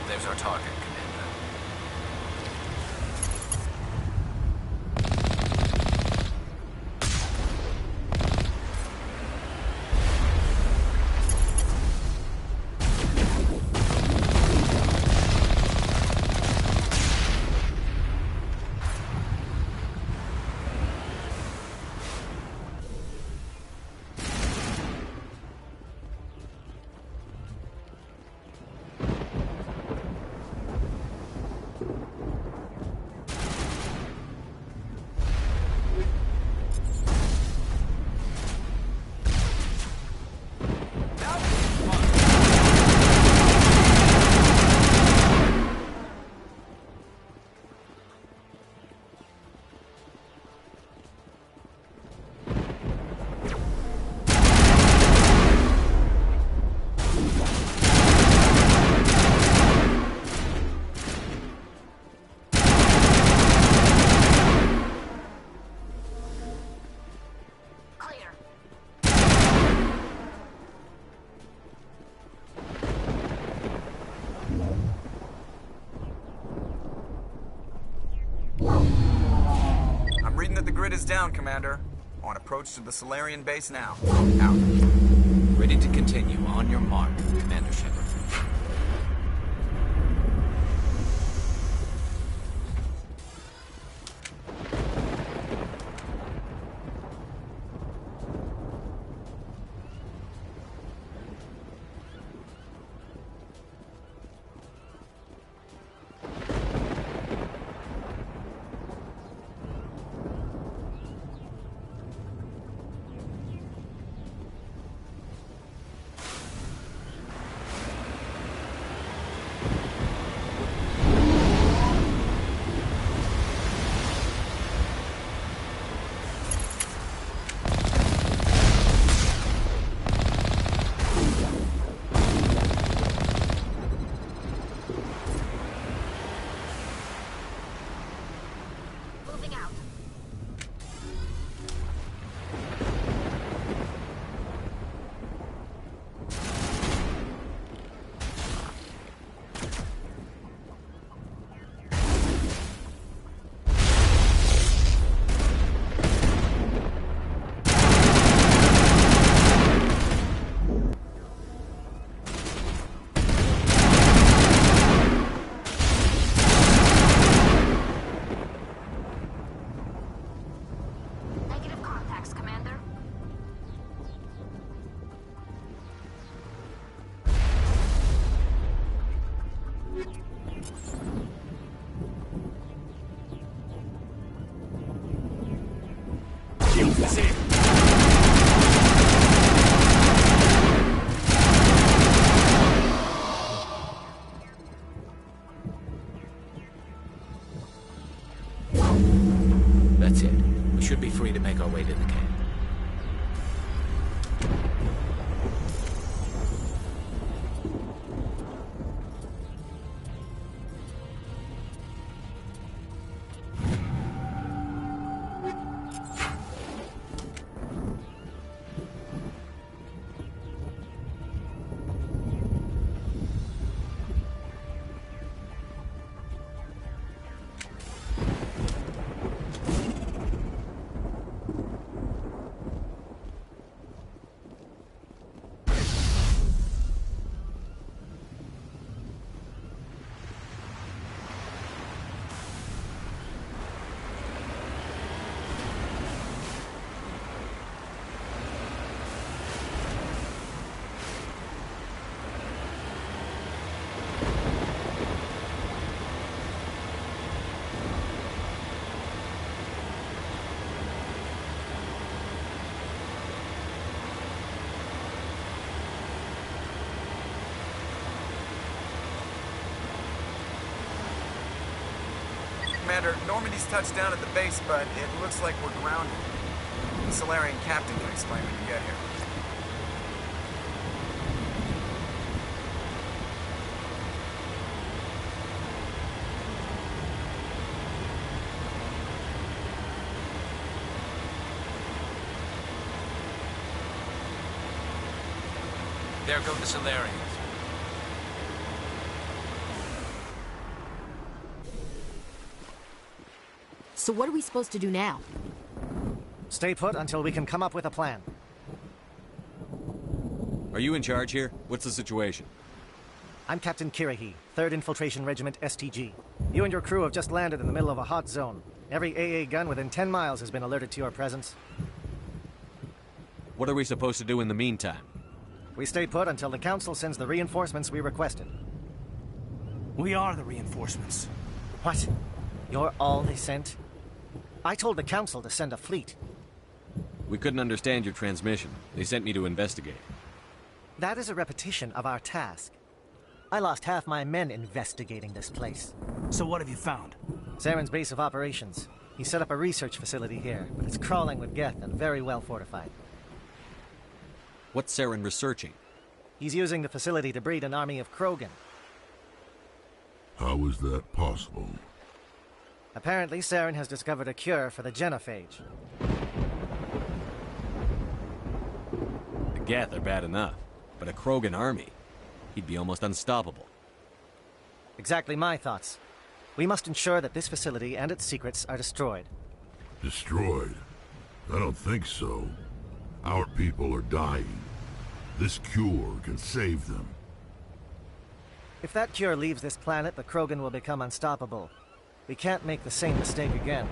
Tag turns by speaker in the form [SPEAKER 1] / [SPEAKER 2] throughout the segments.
[SPEAKER 1] There's our target, Commander.
[SPEAKER 2] Grid is down, Commander. On approach to the Solarian base now. Out.
[SPEAKER 1] Ready to continue. On your mark, Commander Sheppard. our way to the camp.
[SPEAKER 2] Commander, Normandy's touched down at the base, but it looks like we're grounded. The Solarian captain can explain when you get here.
[SPEAKER 1] There go the Solarians.
[SPEAKER 3] So what are we supposed to do now?
[SPEAKER 4] Stay put until we can come up with a plan.
[SPEAKER 5] Are you in charge here? What's the situation?
[SPEAKER 4] I'm Captain Kirahi, 3rd Infiltration Regiment STG. You and your crew have just landed in the middle of a hot zone. Every AA gun within 10 miles has been alerted to your presence.
[SPEAKER 5] What are we supposed to do in the meantime?
[SPEAKER 4] We stay put until the Council sends the reinforcements we requested.
[SPEAKER 6] We are the reinforcements.
[SPEAKER 4] What? You're all they sent? I told the Council to send a fleet.
[SPEAKER 5] We couldn't understand your transmission. They sent me to investigate.
[SPEAKER 4] That is a repetition of our task. I lost half my men investigating this place.
[SPEAKER 6] So what have you found?
[SPEAKER 4] Saren's base of operations. He set up a research facility here, but it's crawling with Geth and very well fortified.
[SPEAKER 5] What's Saren researching?
[SPEAKER 4] He's using the facility to breed an army of Krogan.
[SPEAKER 7] How is that possible?
[SPEAKER 4] Apparently, Saren has discovered a cure for the genophage.
[SPEAKER 5] The Geth are bad enough, but a Krogan army? He'd be almost unstoppable.
[SPEAKER 4] Exactly my thoughts. We must ensure that this facility and its secrets are destroyed.
[SPEAKER 7] Destroyed? I don't think so. Our people are dying. This cure can save them.
[SPEAKER 4] If that cure leaves this planet, the Krogan will become unstoppable. We can't make the same mistake again.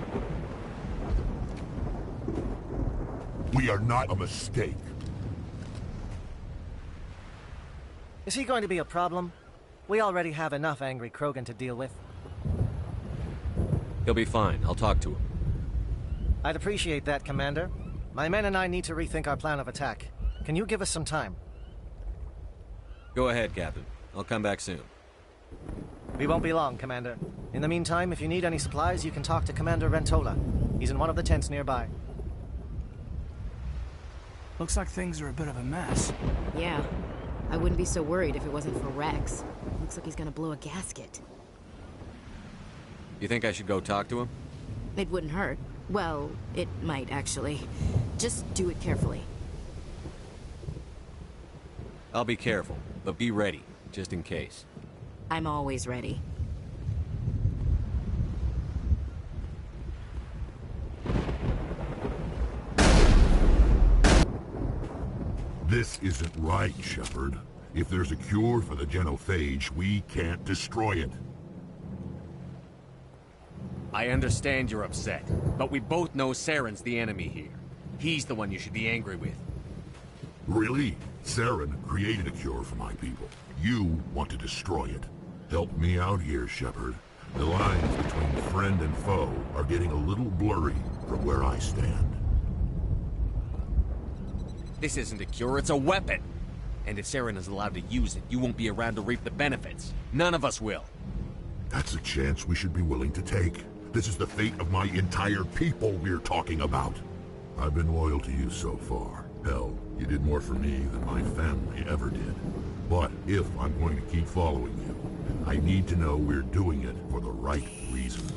[SPEAKER 7] We are not a mistake.
[SPEAKER 4] Is he going to be a problem? We already have enough angry Krogan to deal with.
[SPEAKER 5] He'll be fine. I'll talk to him.
[SPEAKER 4] I'd appreciate that, Commander. My men and I need to rethink our plan of attack. Can you give us some time?
[SPEAKER 5] Go ahead, Captain. I'll come back soon.
[SPEAKER 4] We won't be long, Commander. In the meantime, if you need any supplies, you can talk to Commander Rentola. He's in one of the tents nearby.
[SPEAKER 6] Looks like things are a bit of a mess.
[SPEAKER 3] Yeah. I wouldn't be so worried if it wasn't for Rex. Looks like he's gonna blow a gasket.
[SPEAKER 5] You think I should go talk to him?
[SPEAKER 3] It wouldn't hurt. Well, it might, actually. Just do it carefully.
[SPEAKER 5] I'll be careful, but be ready, just in case.
[SPEAKER 3] I'm always ready.
[SPEAKER 7] This isn't right, Sheppard. If there's a cure for the genophage, we can't destroy it.
[SPEAKER 5] I understand you're upset, but we both know Saren's the enemy here. He's the one you should be angry with.
[SPEAKER 7] Really? Saren created a cure for my people. You want to destroy it. Help me out here, Sheppard. The lines between friend and foe are getting a little blurry from where I stand.
[SPEAKER 5] This isn't a cure, it's a weapon! And if Saren is allowed to use it, you won't be around to reap the benefits. None of us will.
[SPEAKER 7] That's a chance we should be willing to take. This is the fate of my entire people we're talking about. I've been loyal to you so far. Hell, you did more for me than my family ever did. But if I'm going to keep following you, I need to know we're doing it for the right reasons.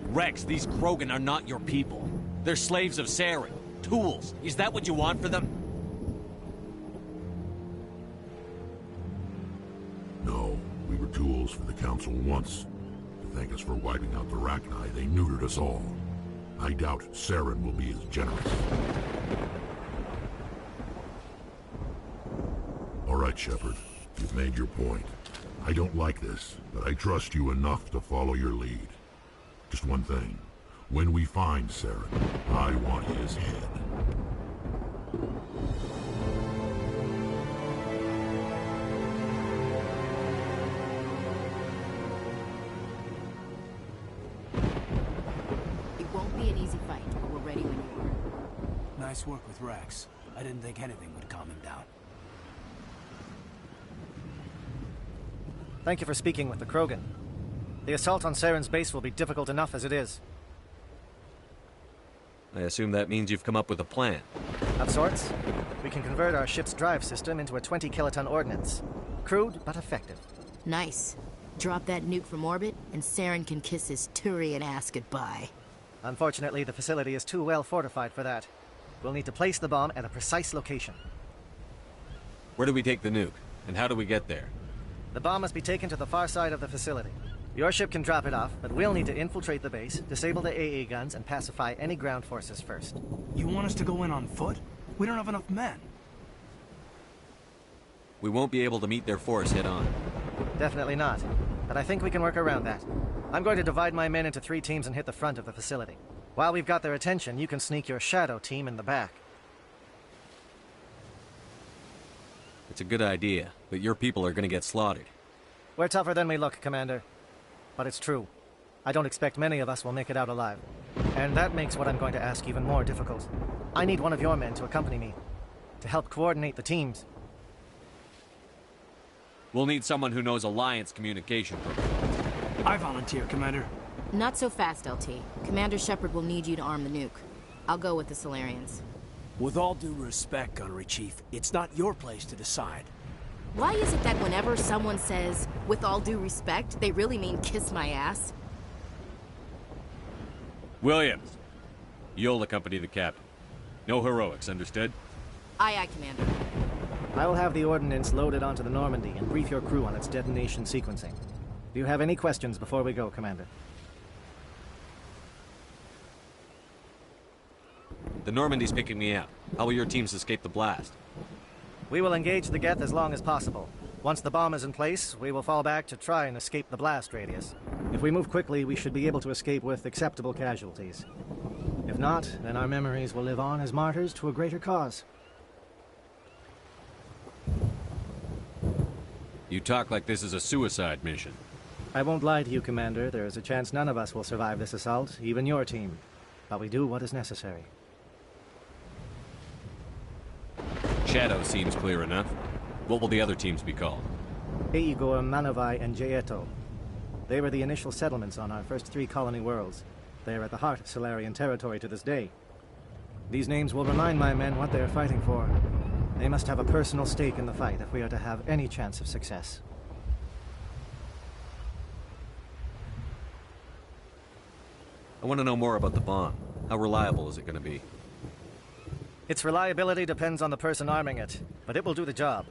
[SPEAKER 5] Rex, these Krogan are not your people. They're slaves of Saren. Tools. Is that what you want for them?
[SPEAKER 7] No, we were tools for the Council once. To thank us for wiping out the Rachni, they neutered us all. I doubt Saren will be as generous. All right, Sheppard. You've made your point. I don't like this, but I trust you enough to follow your lead. Just one thing. When we find Saren, I want his head.
[SPEAKER 3] It won't be an easy fight, but we're ready when you are.
[SPEAKER 6] Nice work with Rex. I didn't think anything would calm him down.
[SPEAKER 4] Thank you for speaking with the Krogan. The assault on Saren's base will be difficult enough as it is.
[SPEAKER 5] I assume that means you've come up with a plan.
[SPEAKER 4] Of sorts. We can convert our ship's drive system into a 20-kiloton ordnance. Crude, but effective.
[SPEAKER 3] Nice. Drop that nuke from orbit, and Saren can kiss his Turian ass goodbye.
[SPEAKER 4] Unfortunately, the facility is too well fortified for that. We'll need to place the bomb at a precise location.
[SPEAKER 5] Where do we take the nuke? And how do we get there?
[SPEAKER 4] The bomb must be taken to the far side of the facility. Your ship can drop it off, but we'll need to infiltrate the base, disable the AA guns, and pacify any ground forces first.
[SPEAKER 6] You want us to go in on foot? We don't have enough men.
[SPEAKER 5] We won't be able to meet their force head-on.
[SPEAKER 4] Definitely not. But I think we can work around that. I'm going to divide my men into 3 teams and hit the front of the facility. While we've got their attention, you can sneak your shadow team in the back.
[SPEAKER 5] It's a good idea, but your people are gonna get slaughtered.
[SPEAKER 4] We're tougher than we look, Commander. But it's true. I don't expect many of us will make it out alive. And that makes what I'm going to ask even more difficult. I need one of your men to accompany me, to help coordinate the teams.
[SPEAKER 5] We'll need someone who knows Alliance communication protocols.
[SPEAKER 6] I volunteer, Commander.
[SPEAKER 3] Not so fast, LT. Commander Sheppard will need you to arm the nuke. I'll go with the Solarians.
[SPEAKER 6] With all due respect, Gunnery Chief, it's not your place to decide.
[SPEAKER 3] Why is it that whenever someone says, with all due respect, they really mean kiss my ass?
[SPEAKER 5] Williams, you'll accompany the captain. No heroics, understood?
[SPEAKER 3] Aye, aye, Commander.
[SPEAKER 4] I will have the ordnance loaded onto the Normandy and brief your crew on its detonation sequencing. Do you have any questions before we go, Commander?
[SPEAKER 5] The Normandy's picking me up. How will your teams escape the blast?
[SPEAKER 4] We will engage the Geth as long as possible. Once the bomb is in place, we will fall back to try and escape the blast radius. If we move quickly, we should be able to escape with acceptable casualties. If not, then our memories will live on as martyrs to a greater cause.
[SPEAKER 5] You talk like this is a suicide mission.
[SPEAKER 4] I won't lie to you, Commander. There is a chance none of us will survive this assault, even your team. But we do what is necessary.
[SPEAKER 5] Shadow seems clear enough. What will the other teams be called?
[SPEAKER 4] Igor, Manovai, and Jaeto. They were the initial settlements on our first 3 colony worlds. They are at the heart of Solarian territory to this day. These names will remind my men what they are fighting for. They must have a personal stake in the fight if we are to have any chance of success.
[SPEAKER 5] I want to know more about the bomb. How reliable is it going to be?
[SPEAKER 4] Its reliability depends on the person arming it, but it will do the job.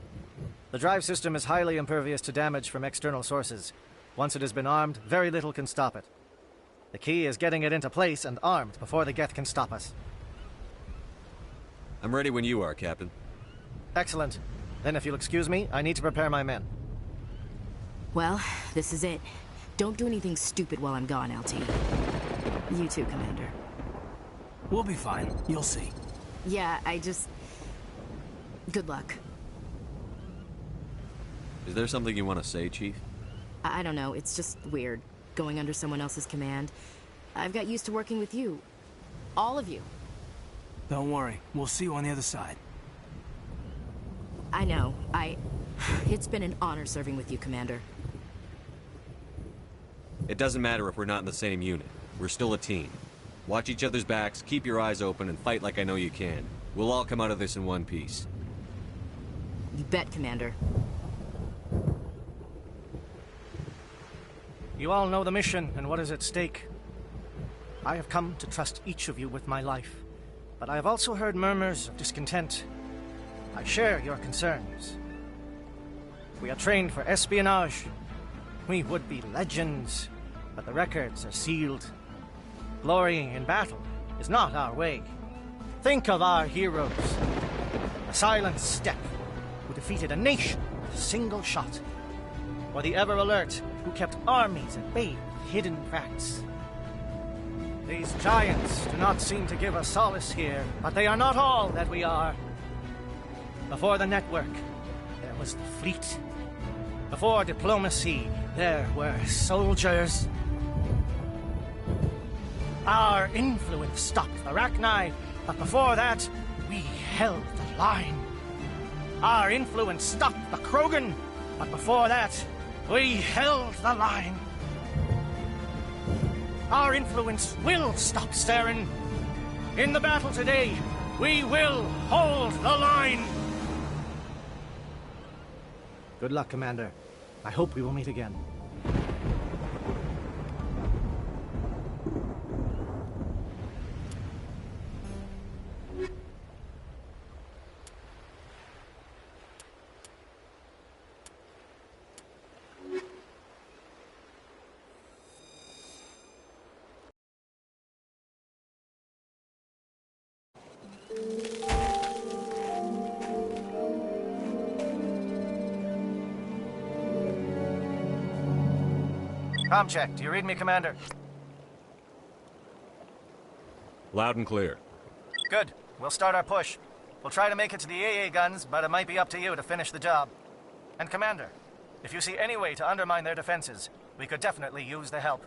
[SPEAKER 4] The drive system is highly impervious to damage from external sources. Once it has been armed, very little can stop it. The key is getting it into place and armed before the Geth can stop us.
[SPEAKER 5] I'm ready when you are, Captain.
[SPEAKER 4] Excellent. Then if you'll excuse me, I need to prepare my men.
[SPEAKER 3] Well, this is it. Don't do anything stupid while I'm gone, LT. You too, Commander.
[SPEAKER 6] We'll be fine. You'll see.
[SPEAKER 3] Yeah, good luck.
[SPEAKER 5] Is there something you want to say, Chief?
[SPEAKER 3] I don't know, it's just weird, going under someone else's command. I've got used to working with you. All of you.
[SPEAKER 6] Don't worry. We'll see you on the other side.
[SPEAKER 3] I know. It's been an honor serving with you, Commander.
[SPEAKER 5] It doesn't matter if we're not in the same unit. We're still a team. Watch each other's backs, keep your eyes open, and fight like I know you can. We'll all come out of this in one piece.
[SPEAKER 3] You bet, Commander.
[SPEAKER 4] You all know the mission and what is at stake. I have come to trust each of you with my life, but I have also heard murmurs of discontent. I share your concerns. We are trained for espionage. We would be legends, but the records are sealed. Glorying in battle is not our way. Think of our heroes. The silent step who defeated a nation with a single shot. Or the ever alert who kept armies at bay with hidden facts. These giants do not seem to give us solace here, but they are not all that we are. Before the network, there was the fleet. Before diplomacy, there were soldiers. Our influence stopped the Rachni, but before that, we held the line. Our influence stopped the Krogan, but before that, we held the line. Our influence will stop Saren. In the battle today, we will hold the line. Good luck, Commander. I hope we will meet again. Com check. Do you read me, Commander?
[SPEAKER 5] Loud and clear.
[SPEAKER 4] Good. We'll start our push. We'll try to make it to the AA guns, but it might be up to you to finish the job. And Commander, if you see any way to undermine their defenses, we could definitely use the help.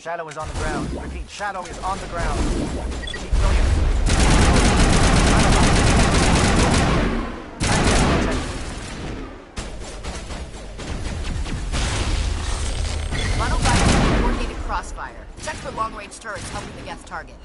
[SPEAKER 4] Shadow is on the ground. Repeat, Shadow is on the ground. Chief Williams.
[SPEAKER 3] Monofire, coordinated crossfire. Check for long-range turrets helping the Geth target.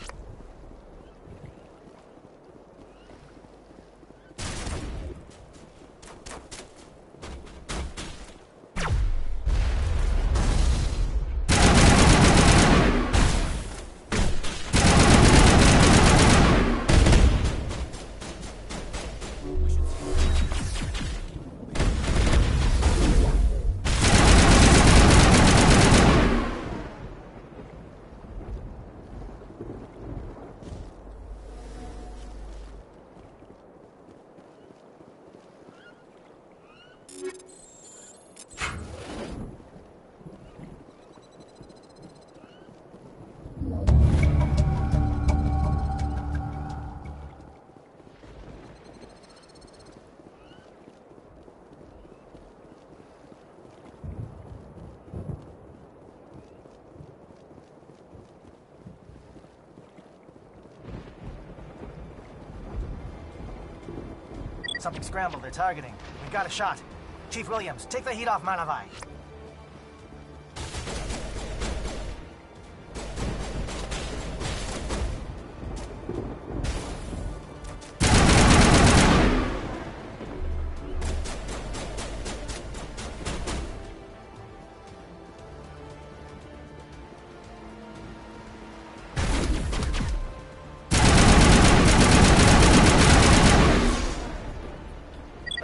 [SPEAKER 4] Something scrambled. They're targeting. We've got a shot. Chief Williams, take the heat off Manavai.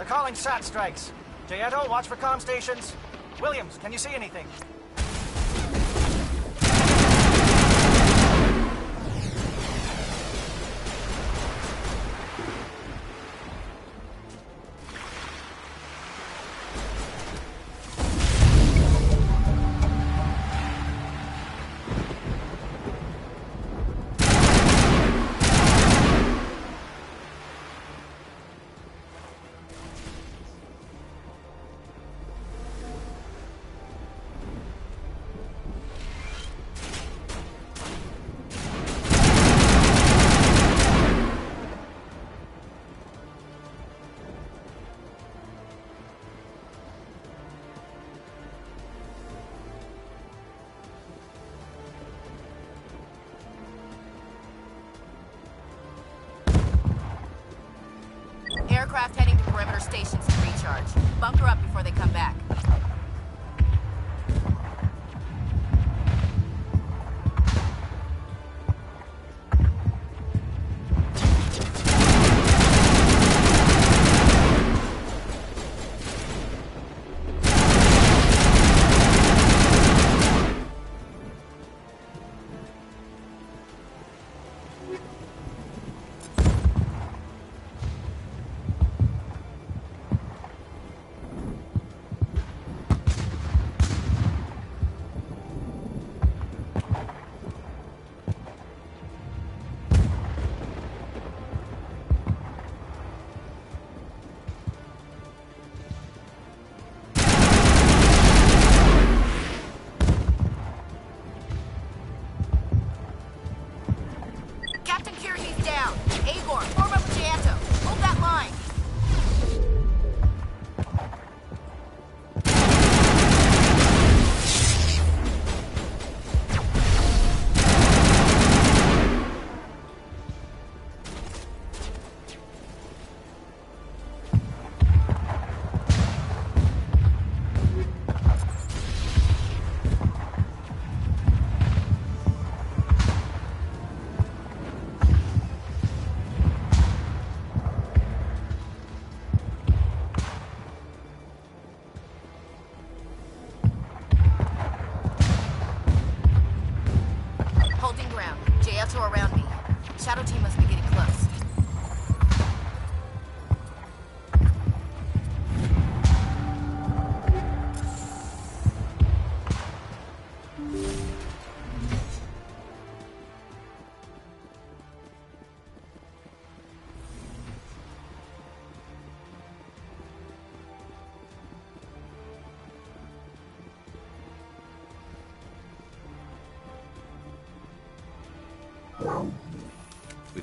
[SPEAKER 4] Calling SAT strikes. Jayeto, watch for comm stations. Williams, can you see anything?
[SPEAKER 3] Aircraft heading to perimeter stations to recharge. Bunker up before they come back.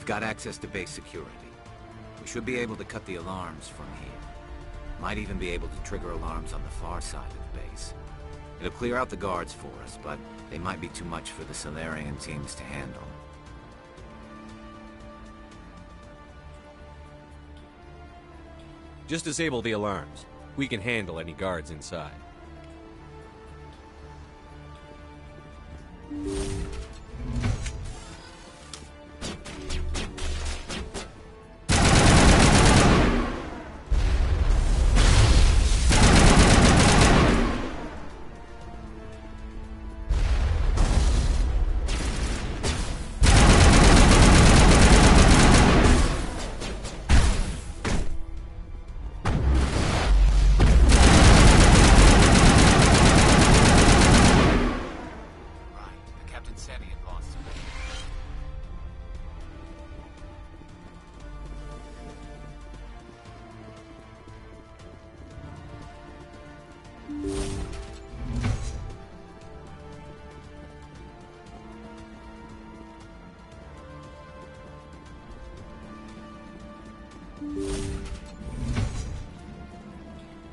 [SPEAKER 1] We've got access to base security. We should be able to cut the alarms from here. Might even be able to trigger alarms on the far side of the base. It'll clear out the guards for us, but they might be too much for the Solarian teams to handle.
[SPEAKER 5] Just disable the alarms. We can handle any guards inside.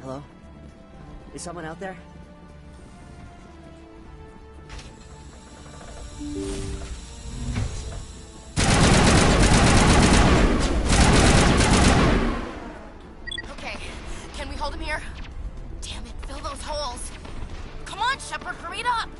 [SPEAKER 8] Hello? Is someone out there?
[SPEAKER 3] Okay, can we hold him here? Damn it, fill those holes. Come on, Sheppard, hurry it up!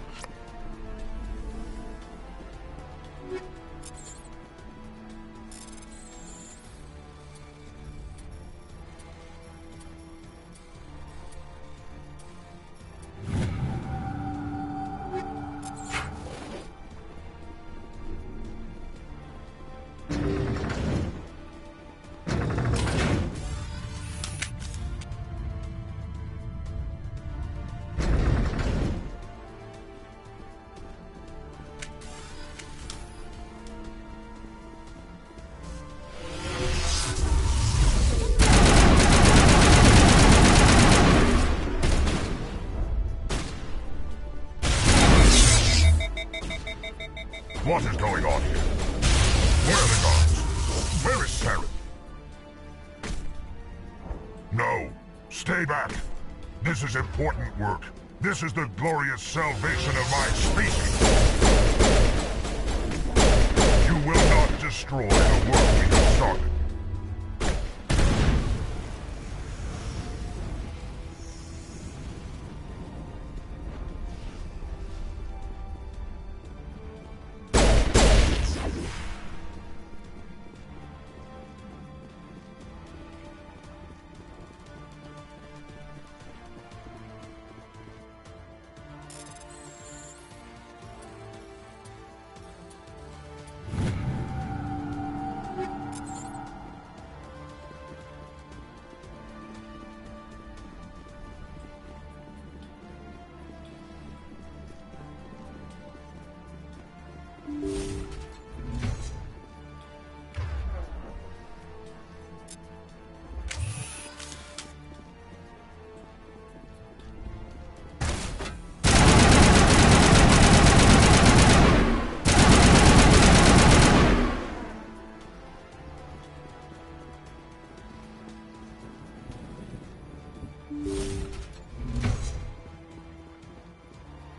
[SPEAKER 7] What is going on here? Where are the guards? Where is Saren? No. Stay back. This is important work. This is the glorious salvation of my species. You will not destroy the work we have started.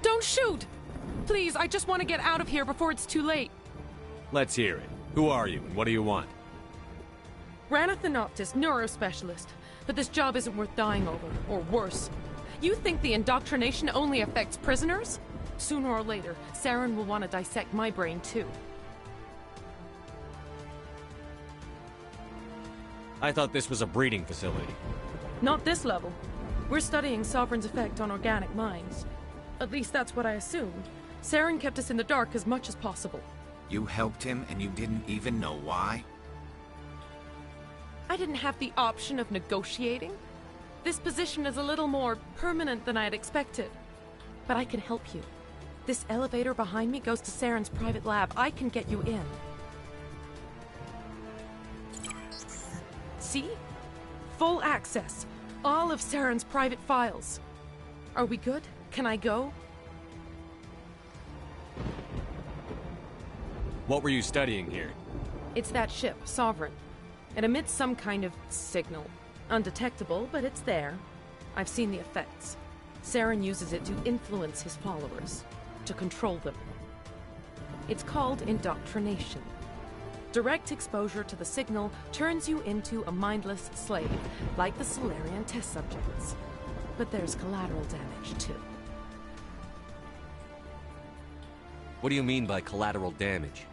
[SPEAKER 9] Don't shoot! Please, I just want to get out of here before it's too late.
[SPEAKER 5] Let's hear it. Who are you, and what do you want?
[SPEAKER 9] Ranathan Optis, neurospecialist. But this job isn't worth dying over, or worse. You think the indoctrination only affects prisoners? Sooner or later, Saren will want to dissect my brain too.
[SPEAKER 5] I thought this was a breeding facility.
[SPEAKER 9] Not this level. We're studying Sovereign's effect on organic minds. At least that's what I assumed. Saren kept us in the dark as much as possible.
[SPEAKER 1] You helped him and you didn't even know why?
[SPEAKER 9] I didn't have the option of negotiating. This position is a little more permanent than I had expected. But I can help you. This elevator behind me goes to Saren's private lab. I can get you in. See? Full access. All of Saren's private files. Are we good? Can I go?
[SPEAKER 5] What were you studying here?
[SPEAKER 9] It's that ship, Sovereign. It emits some kind of signal. Undetectable, but it's there. I've seen the effects. Saren uses it to influence his followers, to control them. It's called indoctrination. Direct exposure to the signal turns you into a mindless slave, like the Solarian test subjects. But there's collateral damage, too.
[SPEAKER 5] What do you mean by collateral damage?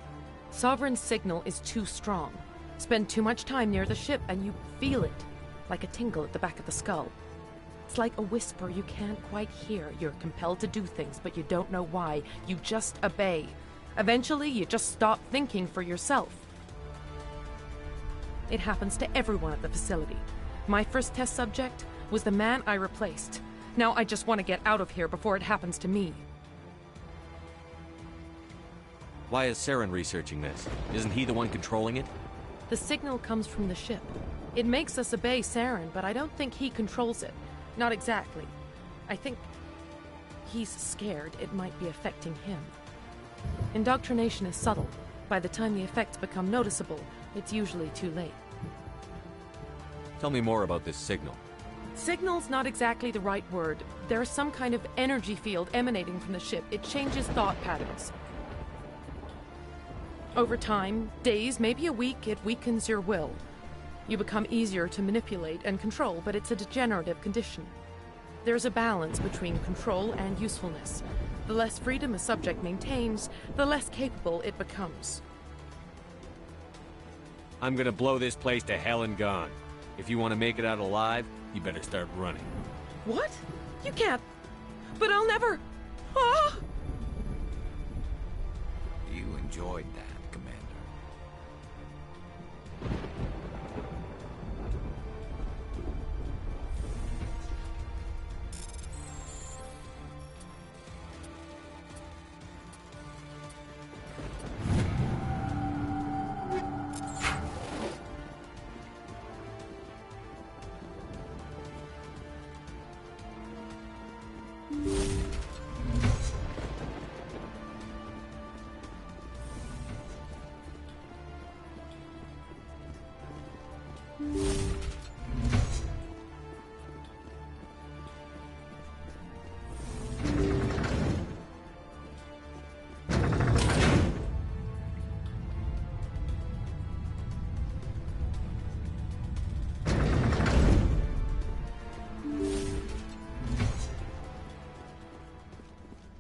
[SPEAKER 9] Sovereign's signal is too strong. Spend too much time near the ship and you feel it, like a tingle at the back of the skull. It's like a whisper you can't quite hear. You're compelled to do things, but you don't know why. You just obey. Eventually, you just stop thinking for yourself. It happens to everyone at the facility. My first test subject was the man I replaced. Now I just want to get out of here before it happens to me.
[SPEAKER 5] Why is Saren researching this? Isn't he the one controlling it?
[SPEAKER 9] The signal comes from the ship. It makes us obey Saren, but I don't think he controls it. Not exactly. I think he's scared it might be affecting him. Indoctrination is subtle. By the time the effects become noticeable, it's usually too late.
[SPEAKER 5] Tell me more about this signal.
[SPEAKER 9] Signal's not exactly the right word. There's some kind of energy field emanating from the ship. It changes thought patterns. Over time, days, maybe a week, it weakens your will. You become easier to manipulate and control, but it's a degenerative condition. There's a balance between control and usefulness. The less freedom a subject maintains, the less capable it becomes.
[SPEAKER 5] I'm gonna blow this place to hell and gone. If you want to make it out alive, you better start running.
[SPEAKER 9] What? You can't. But I'll never. Ah!
[SPEAKER 1] You enjoyed that, Commander.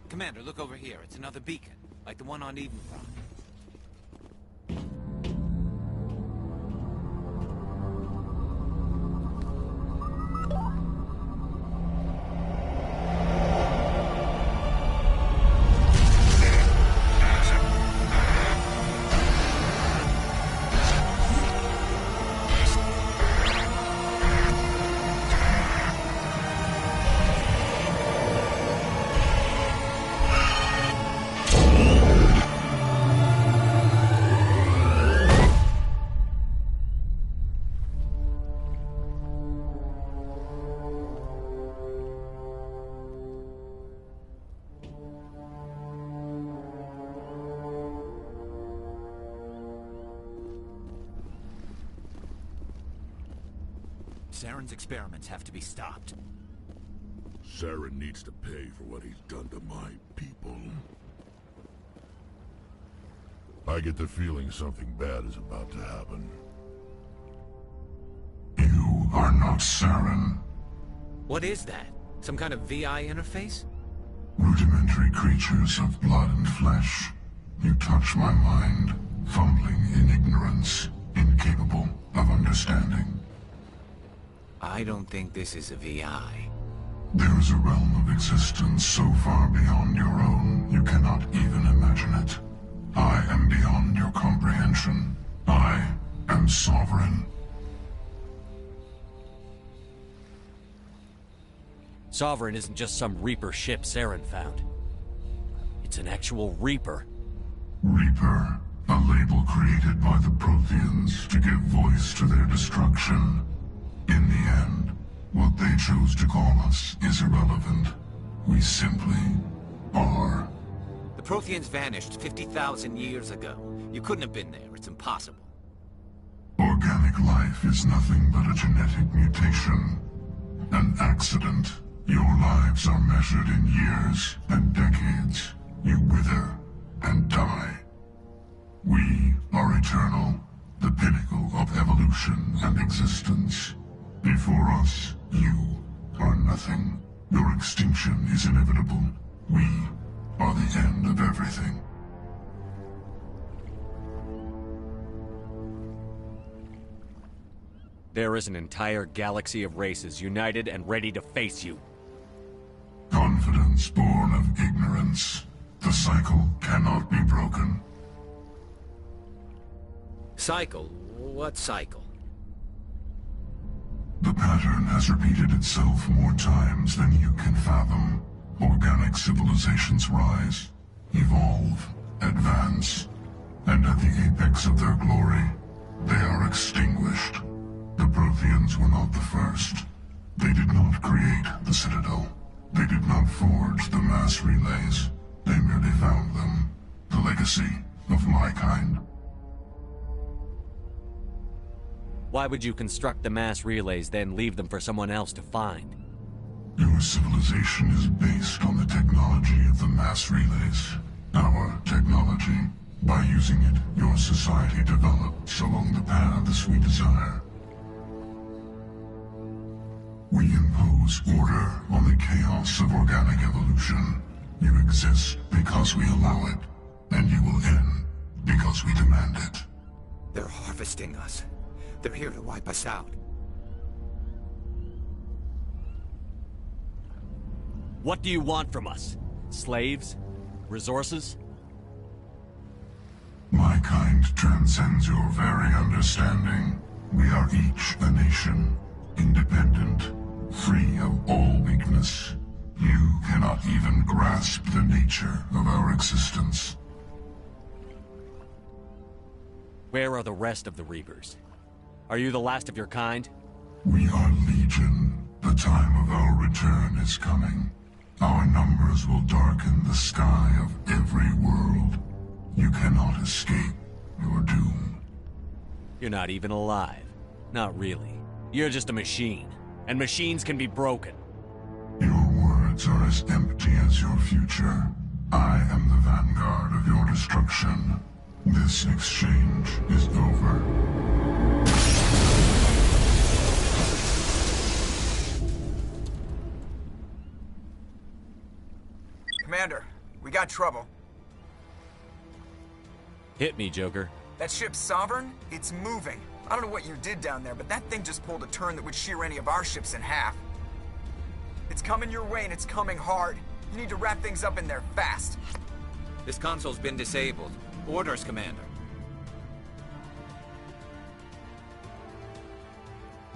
[SPEAKER 1] Commander, look over here. It's another beacon, like the one on Edenfront. Saren's experiments have to be stopped.
[SPEAKER 7] Saren needs to pay for what he's done to my people. I get the feeling something bad is about to happen. You are not Saren.
[SPEAKER 1] What is that? Some kind of VI interface?
[SPEAKER 7] Rudimentary creatures of blood and flesh. You touch my mind, fumbling in ignorance, incapable of understanding.
[SPEAKER 1] I don't think this is a VI.
[SPEAKER 7] There is a realm of existence so far beyond your own, you cannot even imagine it. I am beyond your comprehension. I am sovereign.
[SPEAKER 5] Sovereign isn't just some Reaper ship Saren found. It's an actual Reaper.
[SPEAKER 7] Reaper, a label created by the Protheans to give voice to their destruction. In the end, what they chose to call us is irrelevant. We simply are.
[SPEAKER 1] The Protheans vanished 50,000 years ago. You couldn't have been there. It's impossible.
[SPEAKER 7] Organic life is nothing but a genetic mutation. An accident. Your lives are measured in years and decades. You wither and die. We are eternal, the pinnacle of evolution and existence. Before us, you are nothing. Your extinction is inevitable. We are the end of everything.
[SPEAKER 5] There is an entire galaxy of races united and ready to face you.
[SPEAKER 7] Confidence born of ignorance. The cycle cannot be broken.
[SPEAKER 1] Cycle? What cycle?
[SPEAKER 7] The pattern has repeated itself more times than you can fathom. Organic civilizations rise, evolve, advance, and at the apex of their glory, they are extinguished. The Protheans were not the first. They did not create the Citadel. They did not forge the mass relays. They merely found them, the legacy of my kind.
[SPEAKER 5] Why would you construct the mass relays, then leave them for someone else to find?
[SPEAKER 7] Your civilization is based on the technology of the mass relays. Our technology. By using it, your society develops along the paths we desire. We impose order on the chaos of organic evolution. You exist because we allow it, and you will end because we demand it.
[SPEAKER 1] They're harvesting us. They're here to wipe us out.
[SPEAKER 5] What do you want from us? Slaves? Resources?
[SPEAKER 7] My kind transcends your very understanding. We are each a nation, independent, free of all weakness. You cannot even grasp the nature of our existence.
[SPEAKER 5] Where are the rest of the Reapers? Are you the last of your kind?
[SPEAKER 7] We are Legion. The time of our return is coming. Our numbers will darken the sky of every world. You cannot escape your doom.
[SPEAKER 5] You're not even alive. Not really. You're just a machine. And machines can be broken.
[SPEAKER 7] Your words are as empty as your future. I am the vanguard of your destruction. This exchange is over.
[SPEAKER 2] Commander, we got trouble.
[SPEAKER 5] Hit me, Joker.
[SPEAKER 2] That ship's Sovereign? It's moving. I don't know what you did down there, but that thing just pulled a turn that would shear any of our ships in half. It's coming your way, and it's coming hard. You need to wrap things up in there fast.
[SPEAKER 1] This console's been disabled. Orders, Commander.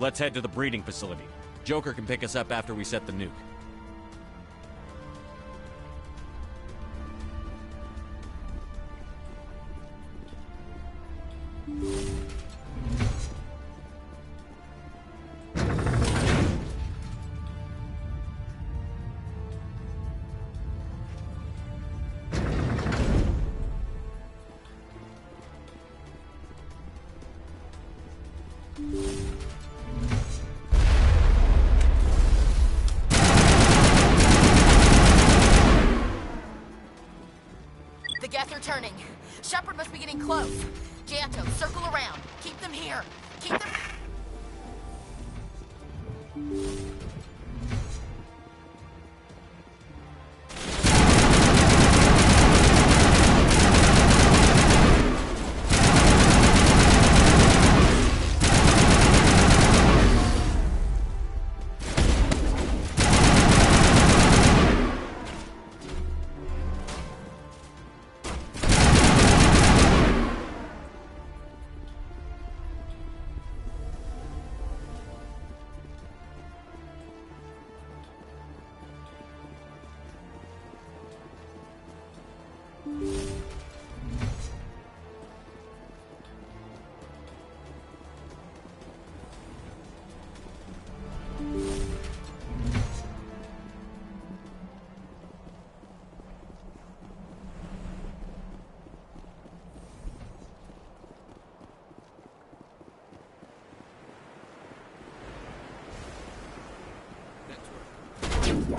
[SPEAKER 5] Let's head to the breeding facility. Joker can pick us up after we set the nuke.
[SPEAKER 3] The Geth are turning. Sheppard must be getting close. Janto, circle around. Keep them here. Keep them...
[SPEAKER 6] Look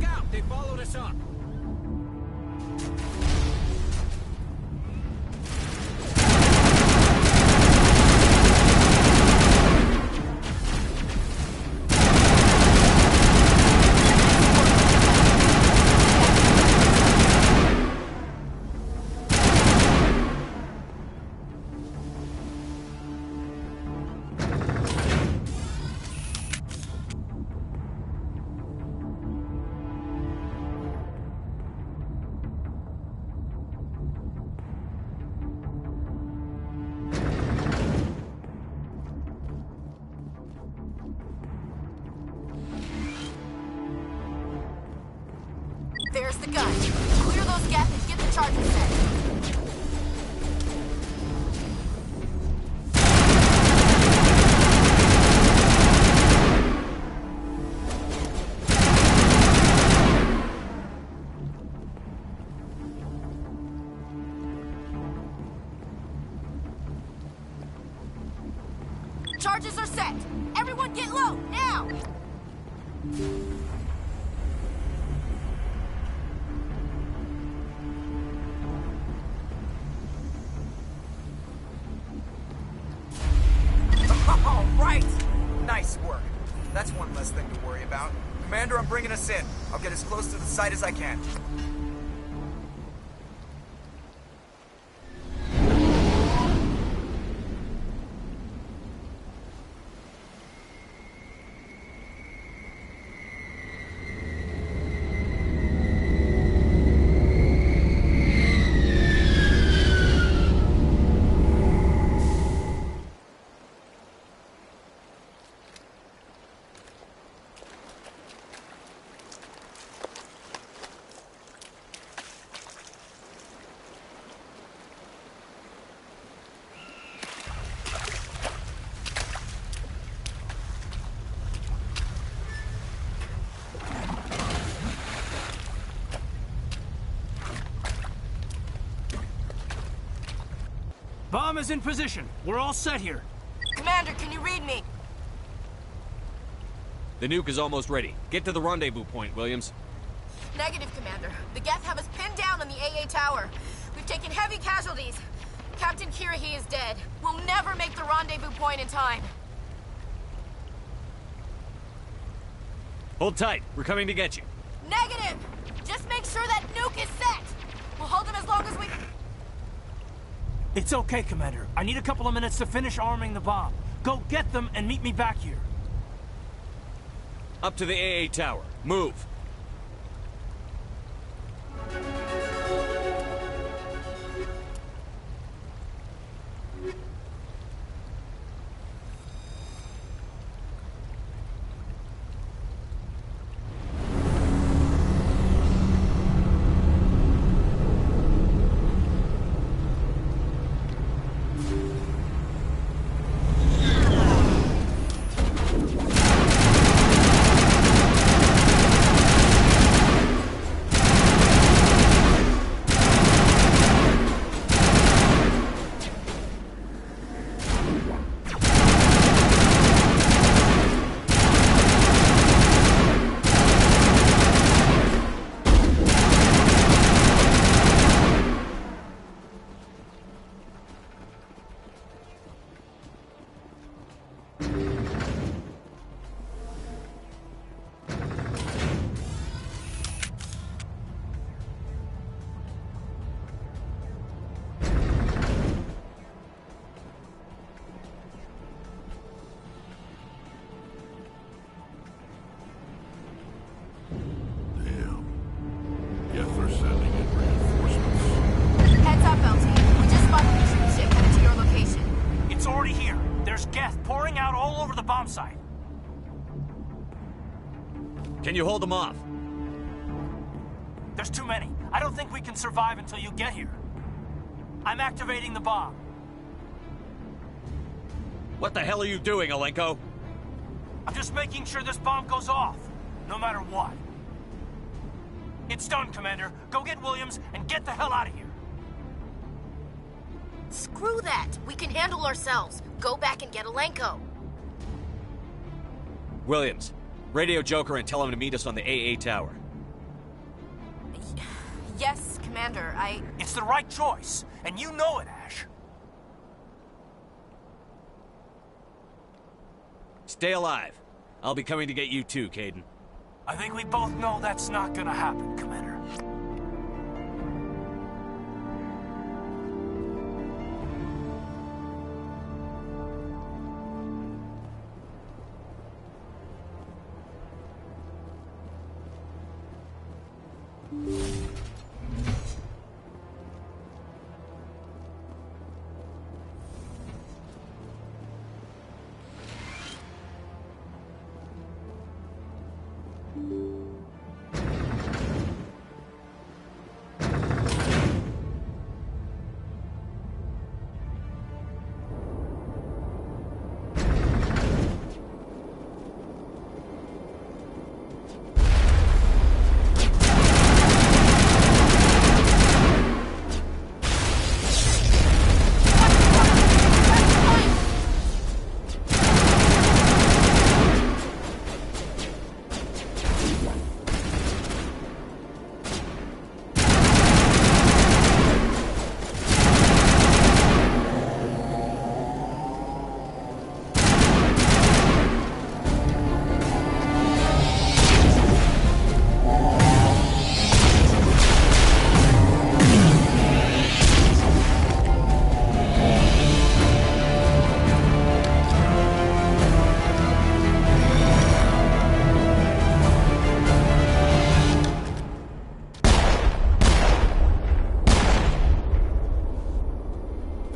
[SPEAKER 6] out! They followed us up.
[SPEAKER 3] There's the gun. Clear those gaps and get the charges set. Charges are set. Everyone get low, now!
[SPEAKER 2] All right! Nice work. That's one less thing to worry about. Commander, I'm bringing us in. I'll get as close to the site as I can.
[SPEAKER 6] Bomb is in position. We're all set here.
[SPEAKER 3] Commander, can you read me?
[SPEAKER 5] The nuke is almost ready. Get to the rendezvous point, Williams.
[SPEAKER 3] Negative, Commander. The Geth have us pinned down on the AA tower. We've taken heavy casualties. Captain Kirahi is dead. We'll never make the rendezvous point in time.
[SPEAKER 5] Hold tight. We're coming to get you.
[SPEAKER 3] Negative! Just make sure that nuke is set! We'll hold them as long as we...
[SPEAKER 6] It's okay, Commander. I need a couple of minutes to finish arming the bomb. Go get them and meet me back here.
[SPEAKER 5] Up to the AA tower. Move. Can you hold them off?
[SPEAKER 6] There's too many. I don't think we can survive until you get here. I'm activating the bomb.
[SPEAKER 5] What the hell are you doing, Alenko?
[SPEAKER 6] I'm just making sure this bomb goes off, no matter what. It's done, Commander. Go get Williams and get the hell out of here.
[SPEAKER 3] Screw that. We can handle ourselves. Go back and get Alenko.
[SPEAKER 5] Williams, radio Joker and tell him to meet us on the AA tower.
[SPEAKER 3] Yes, Commander,
[SPEAKER 6] It's the right choice, and you know it, Ash.
[SPEAKER 5] Stay alive. I'll be coming to get you too, Caden.
[SPEAKER 6] I think we both know that's not gonna happen, Commander.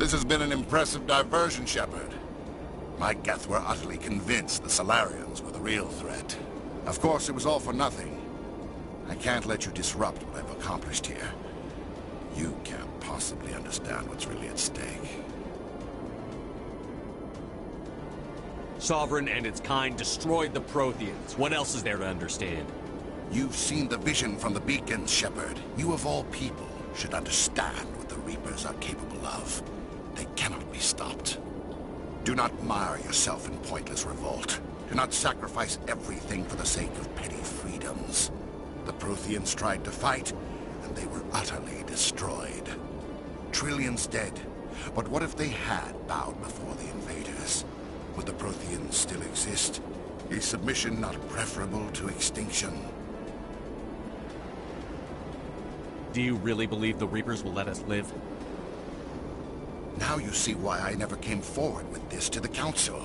[SPEAKER 10] This has been an impressive diversion, Sheppard. My Geth were utterly convinced the Solarians were the real threat. Of course, it was all for nothing. I can't let you disrupt what I've accomplished here. You can't possibly understand what's really at stake.
[SPEAKER 5] Sovereign and its kind destroyed the Protheans. What else is there to understand?
[SPEAKER 10] You've seen the vision from the beacons, Sheppard. You of all people should understand what the Reapers are capable of. They cannot be stopped. Do not mire yourself in pointless revolt. Do not sacrifice everything for the sake of petty freedoms. The Protheans tried to fight, and they were utterly destroyed. Trillions dead. But what if they had bowed before the invaders? Would the Protheans still exist? Is submission not preferable to extinction?
[SPEAKER 5] Do you really believe the Reapers will let us live?
[SPEAKER 10] Now you see why I never came forward with this to the Council.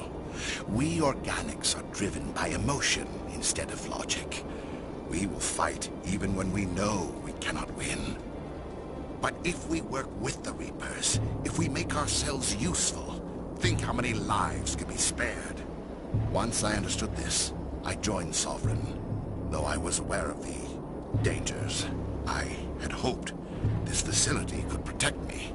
[SPEAKER 10] We organics are driven by emotion instead of logic. We will fight even when we know we cannot win. But if we work with the Reapers, if we make ourselves useful, think how many lives could be spared. Once I understood this, I joined Sovereign, though I was aware of the dangers. I had hoped this facility could protect me.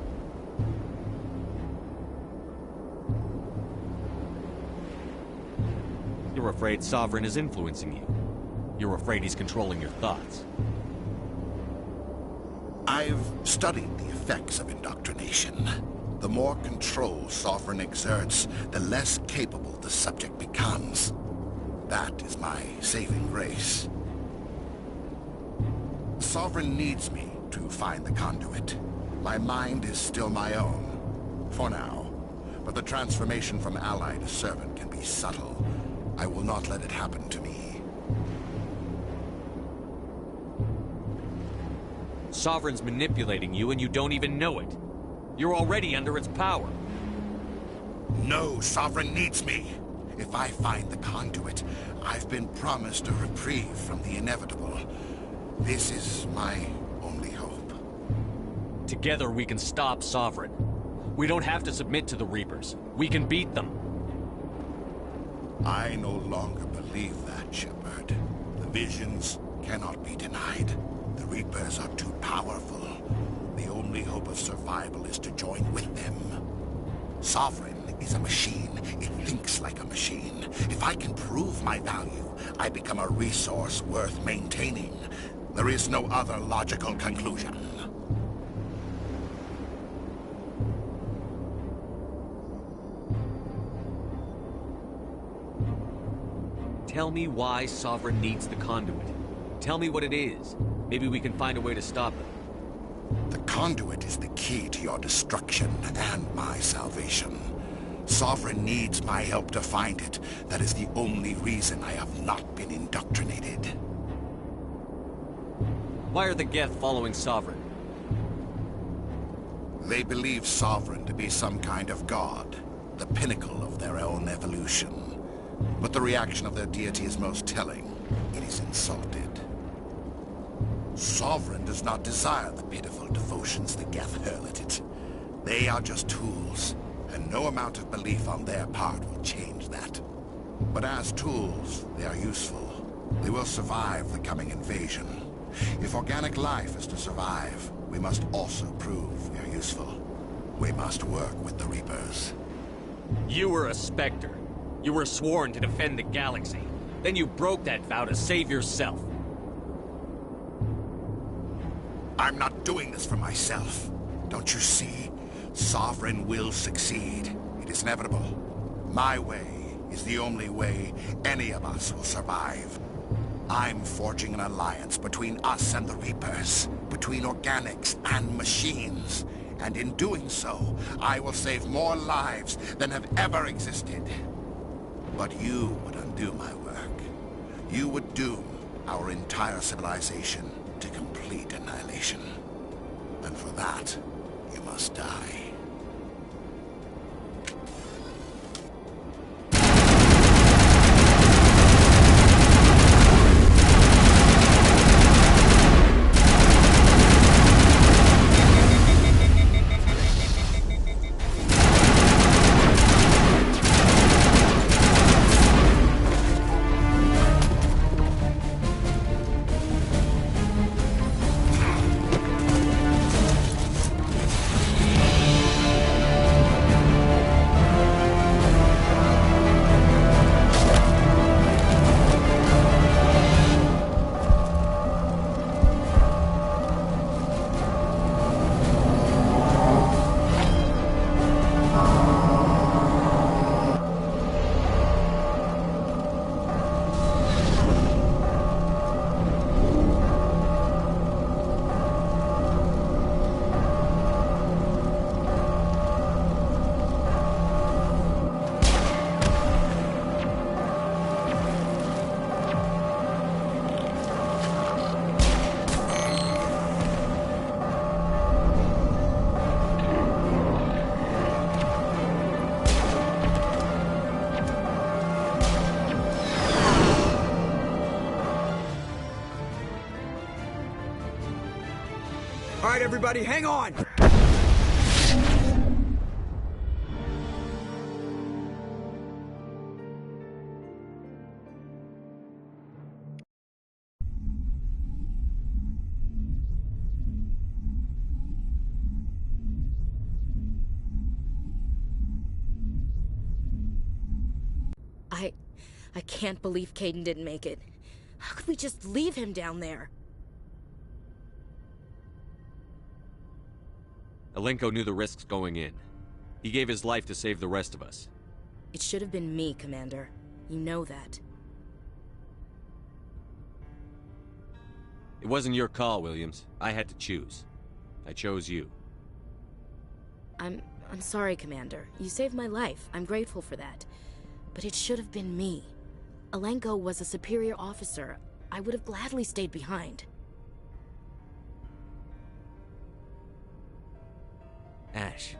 [SPEAKER 5] You're afraid Sovereign is influencing you. You're afraid he's controlling your thoughts.
[SPEAKER 10] I've studied the effects of indoctrination. The more control Sovereign exerts, the less capable the subject becomes. That is my saving grace. Sovereign needs me to find the conduit. My mind is still my own, for now. But the transformation from ally to servant can be subtle. I will not let it happen to me.
[SPEAKER 5] Sovereign's manipulating you and you don't even know it. You're already under its power.
[SPEAKER 10] No, Sovereign needs me. If I find the conduit, I've been promised a reprieve from the inevitable. This is my only hope.
[SPEAKER 5] Together we can stop Sovereign. We don't have to submit to the Reapers. We can beat them.
[SPEAKER 10] I no longer believe that, Sheppard. The visions cannot be denied. The Reapers are too powerful. The only hope of survival is to join with them. Sovereign is a machine. It thinks like a machine. If I can prove my value, I become a resource worth maintaining. There is no other logical conclusion.
[SPEAKER 5] Tell me why Sovereign needs the conduit. Tell me what it is. Maybe we can find a way to stop it.
[SPEAKER 10] The conduit is the key to your destruction and my salvation. Sovereign needs my help to find it. That is the only reason I have not been indoctrinated.
[SPEAKER 5] Why are the Geth following Sovereign?
[SPEAKER 10] They believe Sovereign to be some kind of god, the pinnacle of their own evolution. But the reaction of their deity is most telling. It is insulted. Sovereign does not desire the pitiful devotions the Geth hurl at it. They are just tools, and no amount of belief on their part will change that. But as tools, they are useful. They will survive the coming invasion. If organic life is to survive, we must also prove we are useful. We must work with the Reapers.
[SPEAKER 5] You were a Spectre. You were sworn to defend the galaxy. Then you broke that vow to save yourself.
[SPEAKER 10] I'm not doing this for myself. Don't you see? Sovereign will succeed. It is inevitable. My way is the only way any of us will survive. I'm forging an alliance between us and the Reapers, between organics and machines. And in doing so, I will save more lives than have ever existed. But you would undo my work. You would doom our entire civilization to complete annihilation. And for that, you must die.
[SPEAKER 2] All right, everybody, hang on!
[SPEAKER 3] I can't believe Caden didn't make it. How could we just leave him down there?
[SPEAKER 5] Alenko knew the risks going in. He gave his life to save the rest of us.
[SPEAKER 3] It should have been me, Commander. You know that.
[SPEAKER 5] It wasn't your call, Williams. I had to choose. I chose you.
[SPEAKER 3] I'm sorry, Commander. You saved my life. I'm grateful for that. But it should have been me. Alenko was a superior officer. I would have gladly stayed behind.
[SPEAKER 5] Ash,